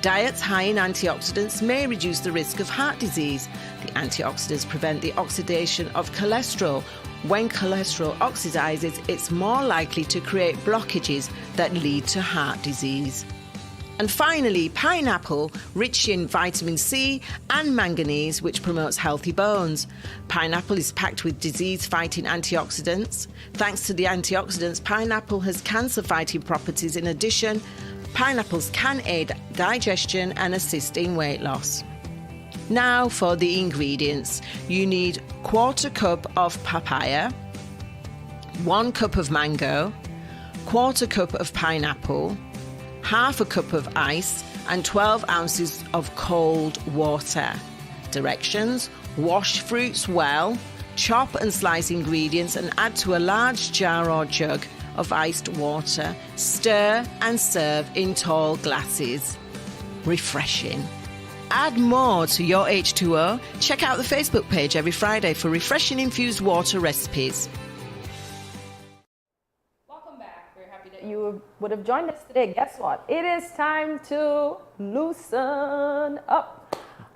Diets high in antioxidants may reduce the risk of heart disease. The antioxidants prevent the oxidation of cholesterol. When cholesterol oxidizes, it's more likely to create blockages that lead to heart disease. And finally, pineapple, rich in vitamin C and manganese, which promotes healthy bones. Pineapple is packed with disease-fighting antioxidants. Thanks to the antioxidants, pineapple has cancer-fighting properties. In addition, pineapples can aid digestion and assist in weight loss. Now for the ingredients. You need 1/4 cup of papaya, 1 cup of mango, 1/4 cup of pineapple, 1/2 cup of ice and 12 ounces of cold water. Directions: wash fruits well, chop and slice ingredients and add to a large jar or jug of iced water. Stir and serve in tall glasses. Refreshing. Add more to your H2O. Check out the Facebook page every Friday for refreshing infused water recipes. Welcome back. We're happy that you would have joined us today. Guess what? It is time to loosen up.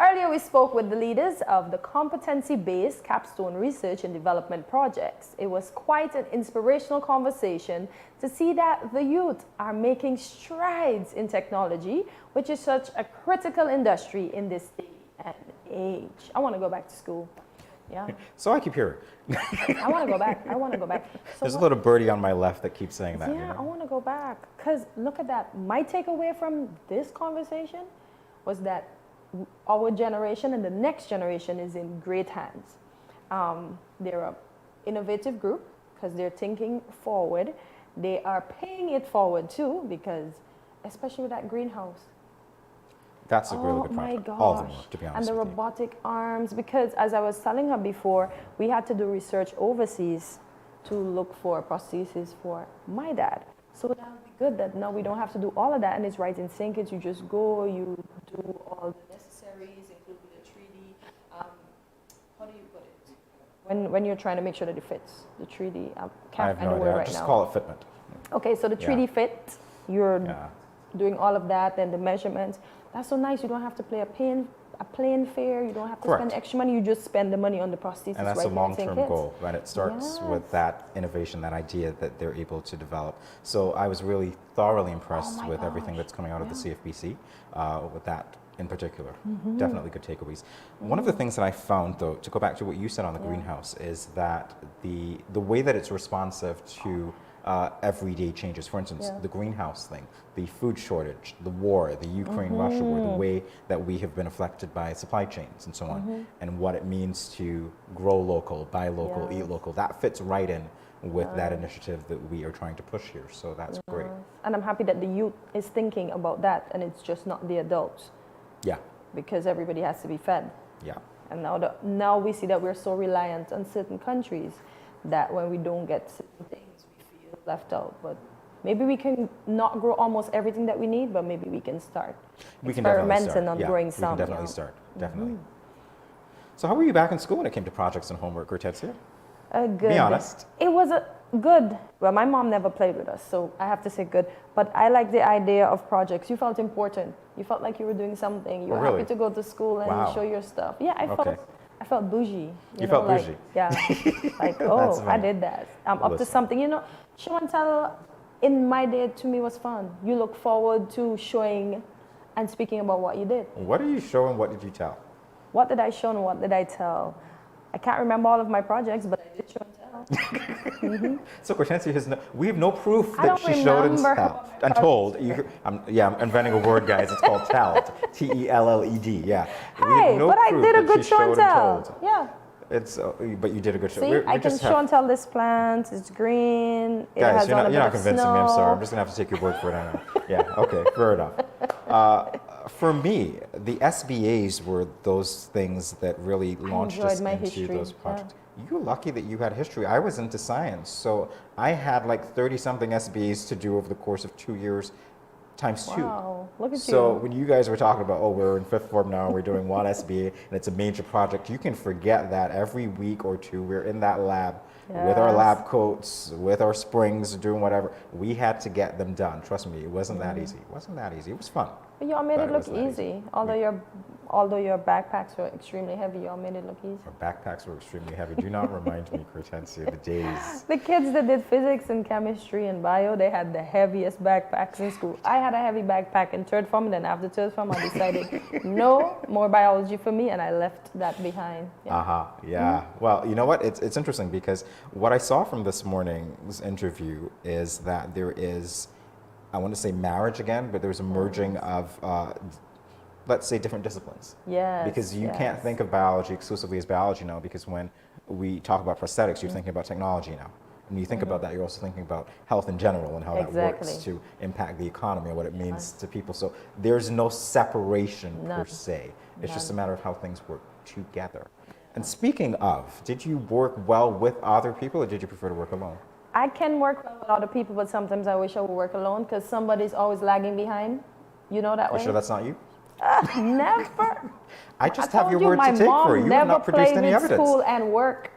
Earlier, we spoke with the leaders of the competency-based capstone research and development projects. It was quite an inspirational conversation to see that the youth are making strides in technology, which is such a critical industry in this day and age. I want to go back to school. Yeah. So I keep hearing. I want to go back. I want to go back. So There's a little birdie on my left that keeps saying that. Yeah, you know? I want to go back. Because look at that. My takeaway from this conversation was that our generation and the next generation is in great hands. They're an innovative group because they're thinking forward. They are paying it forward too because, especially with that greenhouse. That's a really good my project. gosh. All of them are, to be honest And the with you. robotic arms, because as I was telling her before, we had to do research overseas to look for prosthesis for my dad. So that would be good that now we don't have to do all of that and it's right in St. Kitts. You just go, you do all the necessaries, including the 3D. How do you put it? When you're trying to make sure that it fits, the 3D. I I can't have find no the word idea. right Just now. call it fitment. Okay, so the 3D fit, you're doing all of that and the measurements. That's so nice. You don't have to play a plane fare. You don't have to spend extra money. You just spend the money on the prosthesis. And that's right a long-term goal, right? It starts Yes. with that innovation, that idea that they're able to develop. So I was really thoroughly impressed with everything that's coming out of the CFBC, with that in particular. Mhm. Definitely good takeaways. One of the things that I found, though, to go back to what you said on the greenhouse, is that the way that it's responsive to everyday changes. For instance, the greenhouse thing, the food shortage, the war, the Ukraine-Russia war, the way that we have been affected by supply chains and so on, and what it means to grow local, buy local, eat local. That fits right in with that initiative that we are trying to push here. So that's great. And I'm happy that the youth is thinking about that and it's just not the adults. Yeah. Because everybody has to be fed. Yeah. And now we see that we're so reliant on certain countries that when we don't get certain things, we feel left out. But maybe we can not grow almost everything that we need, but maybe we can start experimenting on growing some. We can definitely start, definitely. So how were you back in school when it came to projects and homework, Cortezia? Good. Be honest. It was good. Well, my mom never played with us, so I have to say good. But I like the idea of projects. You felt important. You felt like you were doing something. You were happy to go to school and show your stuff. Yeah, I felt bougie. You felt like, bougie? Yeah. Like, oh, I did that. I'm up to something. You know, show and tell in my day to me was fun. You look forward to showing and speaking about what you did. What did you show and what did you tell? What did I show and what did I tell? I can't remember all of my projects, but I did show and tell. So Cortezia has we have no proof that she showed and told. I'm inventing a word, guys. It's called telled. T-E-L-L-E-D. Yeah. Hey, no but I proof did a that good she show and showed tell. told. Yeah. It's but you did a good show. See, I can show and tell this plant. It's green. It Guys, has you're all not a bit of convincing snow. me. I'm sorry. I'm just gonna have to take your word for it. I know. Yeah. Okay. Fair enough. for me, the SBAs were those things that really launched us my into history, those projects. You're lucky that you had history. I was into science, so I had like 30-something SBAs to do over the course of 2 years, times two. Wow, look at So you. when you guys were talking about, oh, we're in fifth form now, we're doing one SBA, and it's a major project, you can forget that every week or two we're in that lab with our Yes. lab coats, with our springs, doing whatever. We had to get them done. Trust me, it wasn't that easy. It wasn't that easy. It was fun. But y'all made But it it look wasn't that easy. Although your backpacks were extremely heavy, y'all made it look easy. Our backpacks were extremely heavy. Do not remind me, Hortensia, the days. The kids that did physics and chemistry and bio, they had the heaviest backpacks in school. I had a heavy backpack in third form, and then after third form, I decided no more biology for me, and I left that behind. Yeah. Well, you know what? It's interesting because what I saw from this morning's interview is that there is, I want to say marriage again, but there's a merging of, let's say, different disciplines. Yes. Because you can't think of biology exclusively as biology now, because when we talk about prosthetics, you're thinking about technology now. And when you think about that, you're also thinking about health in general and how that works to impact the economy and what it means to people. So there's no separation per se. It's just a matter of how things work together. And speaking of, did you work well with other people, or did you prefer to work alone? I can work well with other people, but sometimes I wish I would work alone because somebody's always lagging behind. You know that way? You sure that's not you? Never. I just have your told word to take for it. You have not produced any evidence. School and work.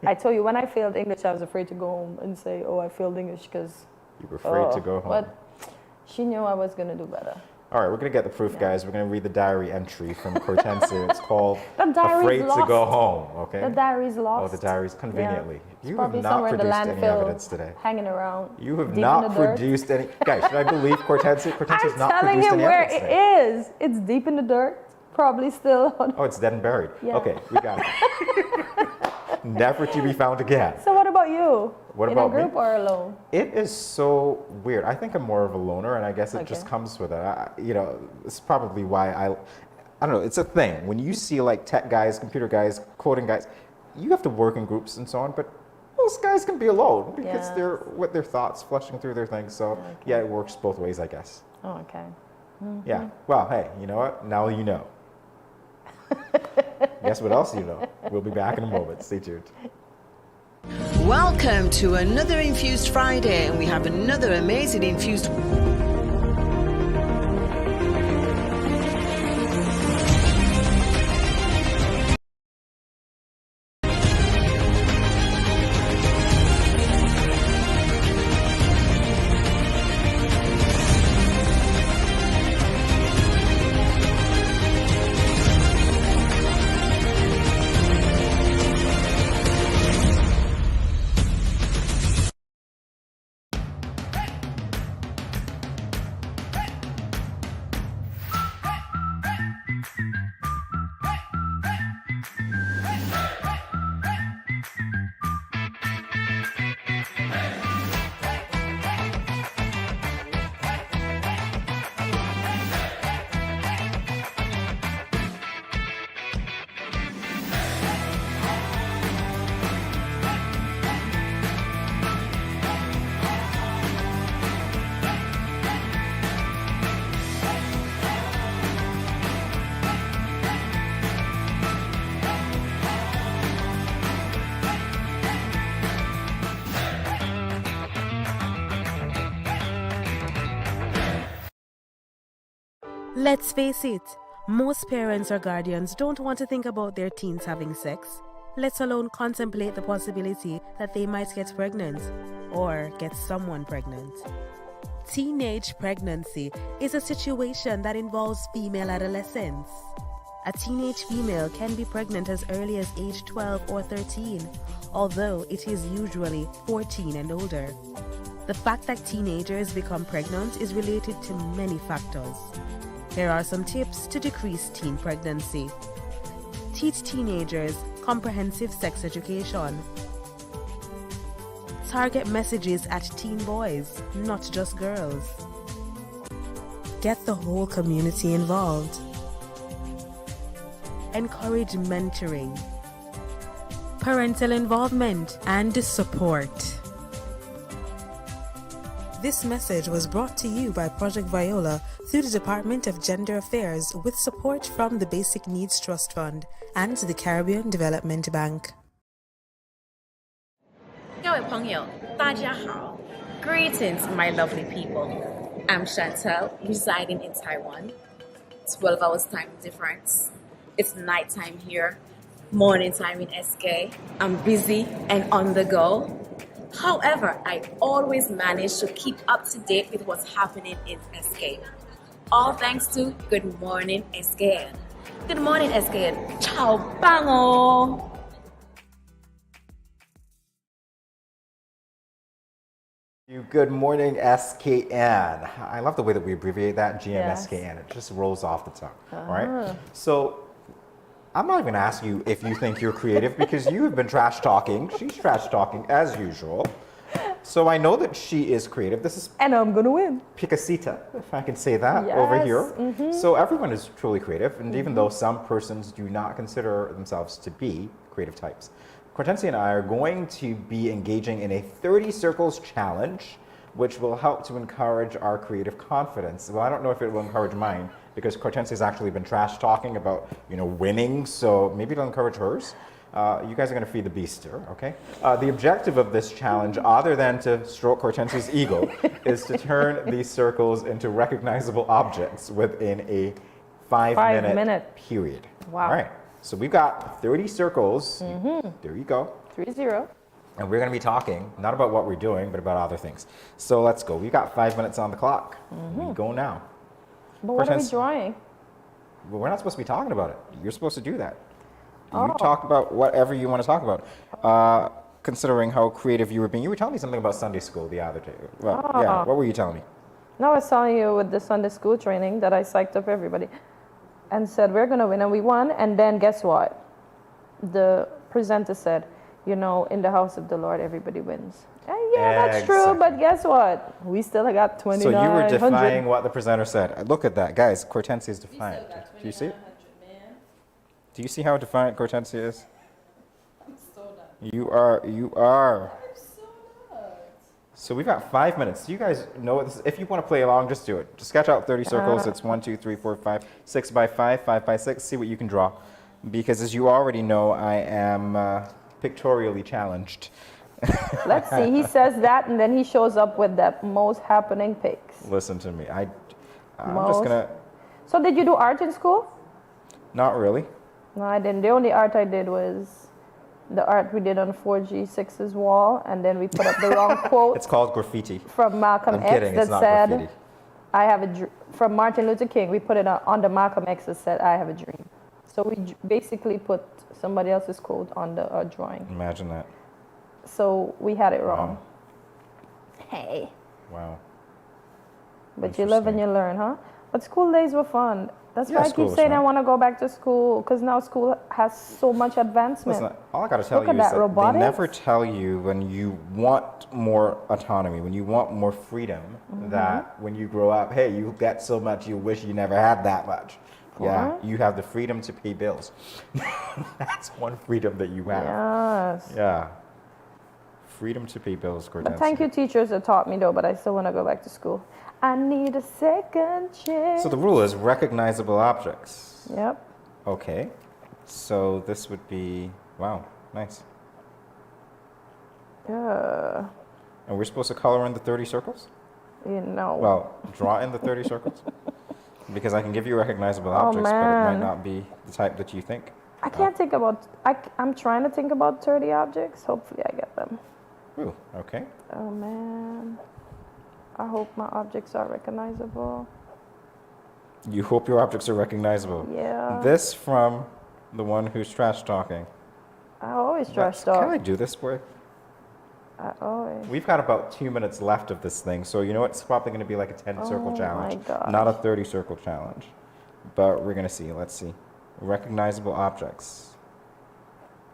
I told you, when I failed English, I was afraid to go home and say, oh, I failed English because... You were afraid to go home. But she knew I was going to do better. All right, we're going to get the proof, guys. We're going to read the diary entry from Hortensia. It's called Afraid to Go Home, okay? The diary's lost. Oh, the diary's conveniently. Yeah. You have not produced any evidence today. Hanging around. You have not produced any... Guys, should I believe Hortensia? Hortensia's not I'm telling produced him any where evidence it today. is. It's deep in the dirt. Probably still on... Oh, it's dead and buried. Yeah. Okay, we got it. Never to be found again. So what about you? What about in a group or alone? It is so weird. I think I'm more of a loner, and I guess it just comes with it. You know, it's probably why I don't know. It's a thing. When you see like tech guys, computer guys, coding guys, you have to work in groups and so on. But most guys can be alone because they're with their thoughts flushing through their things. So yeah, it works both ways, I guess. Oh, okay. Yeah. Well, hey, you know what? Now you know. Guess what else you know? We'll be back in a moment. Stay tuned. Welcome to another Infused Friday, and we have another amazing infused. Let's face it, most parents or guardians don't want to think about their teens having sex, let alone contemplate the possibility that they might get pregnant or get someone pregnant. Teenage pregnancy is a situation that involves female adolescents. A teenage female can be pregnant as early as age 12 or 13, although it is usually 14 and older. The fact that teenagers become pregnant is related to many factors. Here are some tips to decrease teen pregnancy. Teach teenagers comprehensive sex education. Target messages at teen boys, not just girls. Get the whole community involved. Encourage mentoring, parental involvement, and support. This message was brought to you by Project Viola through the Department of Gender Affairs with support from the Basic Needs Trust Fund and the Caribbean Development Bank. 各位朋友，大家好. Greetings, my lovely people. I'm Chantel, residing in Taiwan. 12 hours time difference. It's nighttime here, morning time in SK. I'm busy and on the go. However, I always manage to keep up to date with what's happening in SK. All thanks to Good Morning SKN. Good morning SKN. Ciao, bango! Good morning, SKN. I love the way that we abbreviate that, GMSKN. It just rolls off the tongue, right? So I'm not even going to ask you if you think you're creative because you have been trash talking. She's trash talking as usual. So I know that she is creative. This is and I'm gonna win. Picasita, if I can say that, over here. So everyone is truly creative, and even though some persons do not consider themselves to be creative types. Cortensia and I are going to be engaging in a 30 circles challenge, which will help to encourage our creative confidence. Well, I don't know if it will encourage mine, because Cortensia has actually been trash talking about, winning, so maybe it'll encourage hers. You guys are going to feed the beast here, okay? The objective of this challenge, other than to stroke Cortensia's ego, is to turn these circles into recognizable objects within a 5-minute period. Wow. All right, so we've got 30 circles. There you go. 3-0. And we're going to be talking, not about what we're doing, but about other things. So let's go. We've got 5 minutes on the clock. We go now. But what are we drawing? Well, we're not supposed to be talking about it. You're supposed to do that. You talk about whatever you want to talk about. Considering how creative you were being. You were telling me something about Sunday school the other day. Well, yeah, what were you telling me? No, I was telling you with the Sunday school training that I psyched up everybody and said, we're going to win, and we won. And then guess what? The presenter said, in the house of the Lord, everybody wins. And yeah, that's true, but guess what? We still got 29. So you were defying what the presenter said. Look at that. Guys, Cortensia is defiant. Do you see it? Do you see how defiant Cortensia is? You are. So we've got 5 minutes. You guys know what this is. If you want to play along, just do it. Just sketch out 30 circles. It's 1, 2, 3, 4, 5, 6 by 5, 5 by 6. See what you can draw. Because as you already know, I am pictorially challenged. Let's see. He says that, and then he shows up with the most happening pics. Listen to me. I'm just going to... So did you do art in school? Not really. No, I didn't. The only art I did was the art we did on 4G6's wall, and then we put up the wrong quote. It's called graffiti. From Malcolm I'm X kidding, that it's not said, graffiti. I have from Martin Luther King, we put it on the Malcolm X that said, I have a dream. So we basically put somebody else's quote on the drawing. Imagine that. So we had it wrong. Wow. Hey. Wow. But you live and you learn, huh? But school days were fun. That's why I keep saying I want to go back to school, because now school has so much advancement. Listen, all I got to tell you is that they never tell you when you want more autonomy, when you want more freedom, that when you grow up, hey, you get so much you wish you never had that much. Yeah, you have the freedom to pay bills. That's one freedom that you have. Yes. Yeah. Freedom to pay bills, Cortensia. But thank you, teachers that taught me, though, but I still want to go back to school. I need a second chance. So the rule is recognizable objects. Yep. Okay. So this would be, wow, nice. Yeah. And we're supposed to color in the 30 circles? Well, draw in the 30 circles? Because I can give you recognizable objects, but it might not be the type that you think. I can't think about, I'm trying to think about 30 objects. Hopefully I get them. Ooh, okay. Oh, man. I hope my objects are recognizable. You hope your objects are recognizable? Yeah. This from the one who's trash talking. I always trash talk. Can I do this for you? I always. We've got about 2 minutes left of this thing, so you know it's probably going to be like a 10-circle challenge, not a 30-circle challenge. But we're going to see. Let's see. Recognizable objects.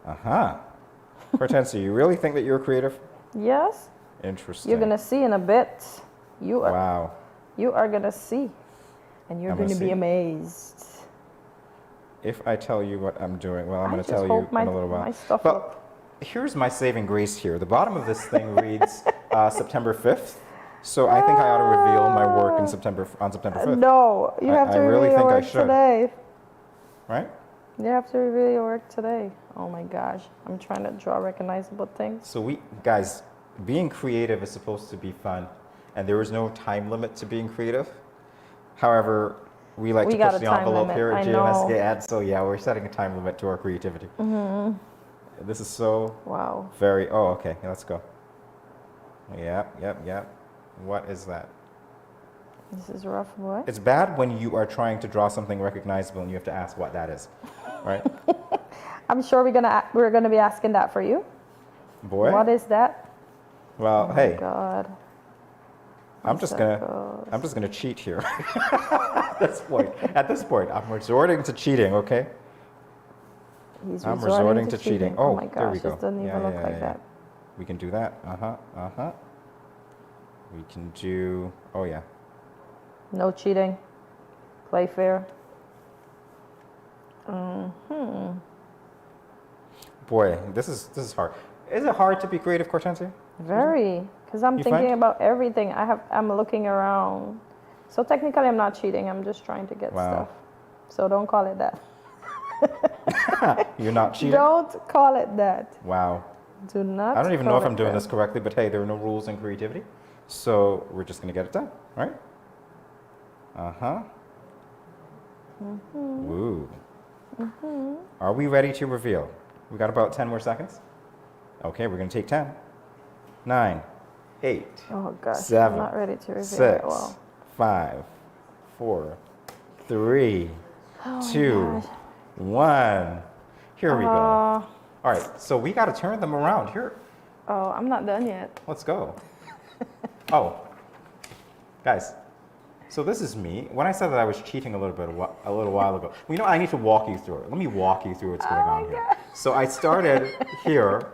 Cortensia, you really think that you're creative? Yes. Interesting. You're going to see in a bit. You are. Wow. You are going to see. And you're going to be amazed. If I tell you what I'm doing, well, I'm going to tell you in a little while. But here's my saving grace here. The bottom of this thing reads September 5th. So I think I ought to reveal my work on September 5th. No, you have to reveal really your think I work should. today. Right? You have to reveal your work today. Oh my gosh, I'm trying to draw recognizable things. So guys, being creative is supposed to be fun, and there is no time limit to being creative. However, we like to got push a the time envelope limit, here I at know. GMSK Ads, so yeah, we're setting a time limit to our creativity. Mm-hmm. This is so Wow. very, oh, okay, let's go. Yep. What is that? This is rough, boy. It's bad when you are trying to draw something recognizable and you have to ask what that is, right? I'm sure we're gonna be asking that for you. Boy. What is that? Well, Oh hey. my God. I'm just gonna cheat here. At this point, I'm resorting to cheating. Okay. I'm resorting to cheating. Oh, my gosh, there we go. this doesn't even look like that. We can do that. We can do. Oh yeah. No cheating. Play fair. Boy, this is hard. Is it hard to be creative, Cortensia? Very, because I'm thinking about everything. I'm looking around. So technically, I'm not cheating. I'm just trying to get stuff. So don't call it that. You're not cheating? Don't call it that. Wow. Do not. I don't even know if I'm doing this correctly, but hey, there are no rules in creativity, so we're just gonna get it done, right? Woo. Are we ready to reveal? We got about 10 more seconds. Okay, we're gonna take 10, 9, 8, oh gosh, 7, I'm not ready to reveal 6, it well. 5, 4, 3, Oh 2, 1. Here we go. All right, so we got to turn them around here. Oh, I'm not done yet. Let's go. Oh, guys. So this is me. When I said that I was cheating a little while ago, well, you know, I need to walk you through it. Let me walk you through what's going on here. So I started here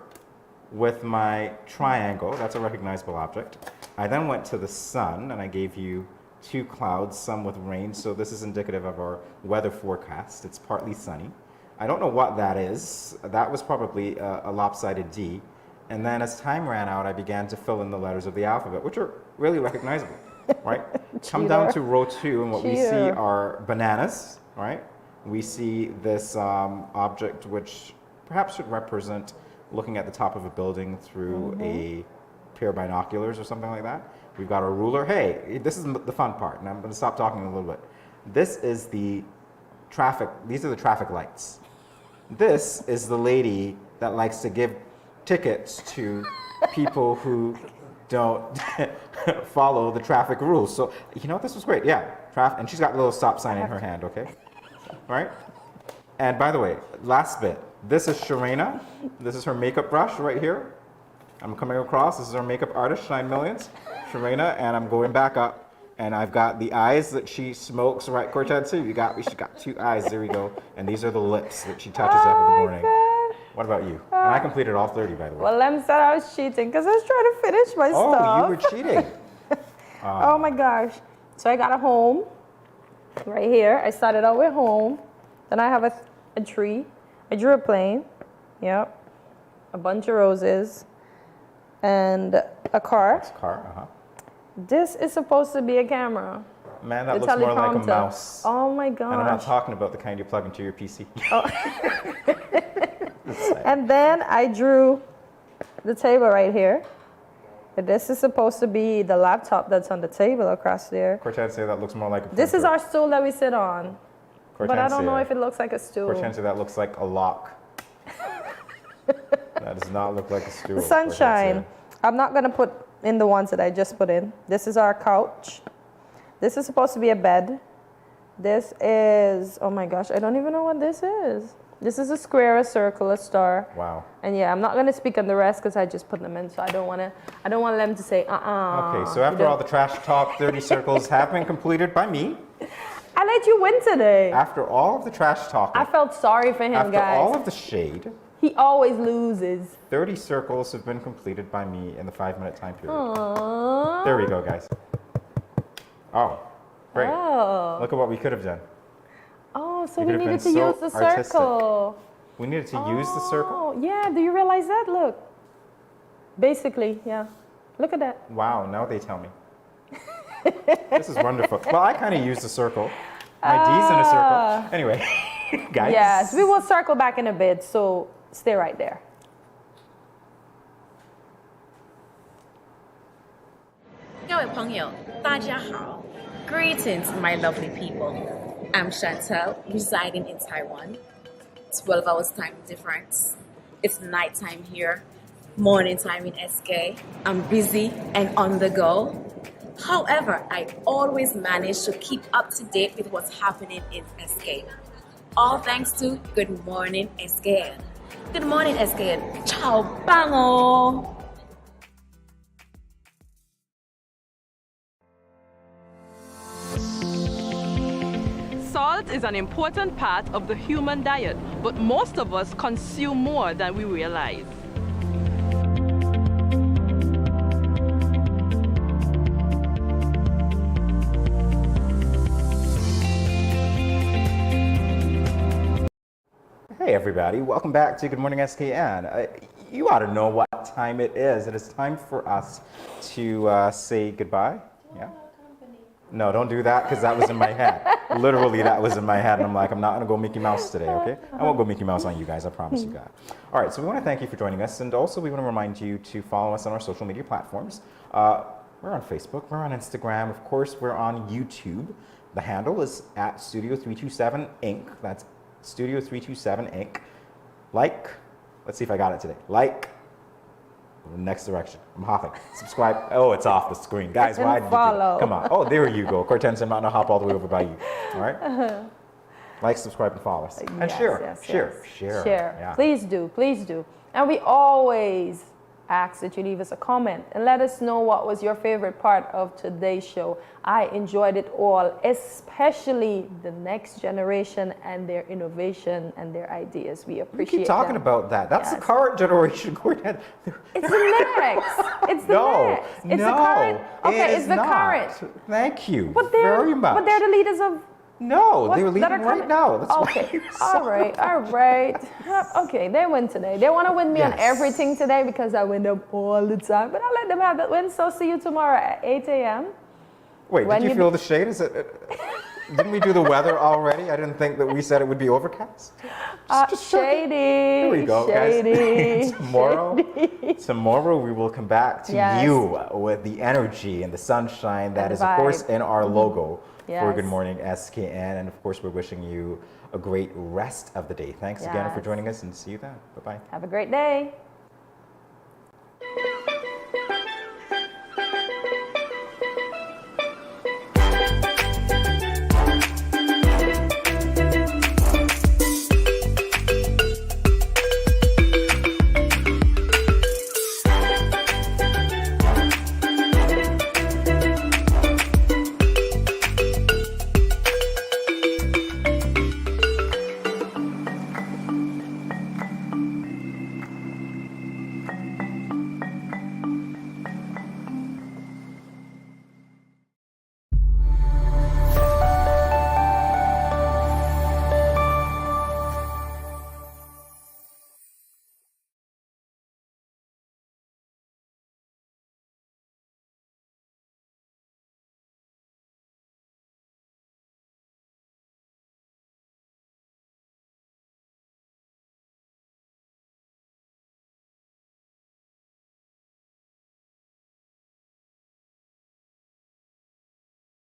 with my triangle. That's a recognizable object. I then went to the sun, and I gave you 2 clouds, some with rain. So this is indicative of our weather forecast. It's partly sunny. I don't know what that is. That was probably a lopsided D. And then as time ran out, I began to fill in the letters of the alphabet, which are really recognizable, right? Come down to row 2, and what we see are bananas, right? We see this object, which perhaps should represent looking at the top of a building through a pair of binoculars or something like that. We've got a ruler. Hey, this is the fun part, and I'm going to stop talking a little bit. This is the traffic. These are the traffic lights. This is the lady that likes to give tickets to people who don't follow the traffic rules. So, you know what? This was great. Yeah, and she's got a little stop sign in her hand, okay? Right? And by the way, last bit. This is Sharena. This is her makeup brush right here. I'm coming across. This is our makeup artist, Shine Millions, Sharena, and I'm going back up. And I've got the eyes that she smokes, right, Cortensia? She got 2 eyes, there we go. And these are the lips that she touches up in the morning. God. What about you? And I completed all 30, by the way. Well, Lem said I was cheating because I was trying to finish my stuff. Oh, you were cheating. Oh my gosh. So I got a home right here. I started out with home. Then I have a tree. I drew a plane. Yep. A bunch of roses. And a car. That's a car, This is supposed to be a camera. Man, that looks more like a mouse. Oh my gosh. And I'm not talking about the kind you plug into your PC. Oh. And then I drew the table right here. This is supposed to be the laptop that's on the table across there. Cortensia, that looks more like a printer. This is our stool that we sit on. Cortensia, but I don't know if it looks like a stool. Cortensia, that looks like a lock. That does not look like a stool. The sunshine. Cortensia. I'm not going to put in the ones that I just put in. This is our couch. This is supposed to be a bed. This is, oh my gosh, I don't even know what this is. This is a square, a circle, a star. Wow. And yeah, I'm not going to speak on the rest because I just put them in, so I don't want them to say, Okay, so after all the trash talk, 30 circles have been completed by me. I let you win today. After all of the trash talking. I felt sorry for him, after guys. all of the shade. He always loses. 30 circles have been completed by me in the 5-minute time period. Aww. There we go, guys. Oh, great. Oh. Look at what we could have done. Oh, so we needed to use the circle. We needed to use the circle? Oh, yeah. Do you realize that? Look. Basically, yeah. Look at that. Wow, now they tell me. This is wonderful. Well, I kind of use the circle. My D's in a circle. Anyway, guys. Yes, we will circle back in a bit, so stay right there. Greetings, my lovely people. I'm Chantel, residing in Taiwan. 12 hours time difference. It's nighttime here, morning time in SK. I'm busy and on the go. However, I always manage to keep up to date with what's happening in SK. All thanks to Good Morning SKN. Good morning SKN. Ciao, bango! Salt is an important part of the human diet, but most of us consume more than we realize. Hey everybody, welcome back to Good Morning SKN. You ought to know what time it is. It is time for us to say goodbye. Yeah. No, don't do that because that was in my head. Literally, that was in my head. And I'm like, I'm not going to go Mickey Mouse today, okay? I won't go Mickey Mouse on you guys. I promise you that. All right, so we want to thank you for joining us. And also, we want to remind you to follow us on our social media platforms. We're on Facebook. We're on Instagram. Of course, we're on YouTube. The handle is at Studio 327 Inc. That's Studio 327 Inc. Like, let's see if I got it today. Like, next direction. I'm hopping. Subscribe. Oh, it's off the screen. Guys, why did you do that? Come on. Oh, there you go. Cortez, I'm not going to hop all the way over by you. All right? Like, subscribe, and follow us. And share. Share. Yeah. Please do. Please do. And we always ask that you leave us a comment and let us know what was your favorite part of today's show. I enjoyed it all, especially the next generation and their innovation and their ideas. We appreciate keep talking about that. That's the current generation. It's the next. It's the next. It's the current. Okay, it's the current. Thank you very much. But they're the leaders of... No, they're leading right now. That's okay. All right. Okay, they win today. They want to win me on everything today because I win them all the time. But I'll let them have that win. So see you tomorrow at 8 a.m. Wait, did you feel the shade? Is it? Didn't we do the weather already? I didn't think that we said it would be overcast. Shady. Here we go, shady, guys. Tomorrow we will come back to you with the energy and the sunshine that is, of course, in our logo for Good Morning SKN. And of course, we're wishing you a great rest of the day. Thanks again for joining us and see you then. Bye-bye. Have a great day.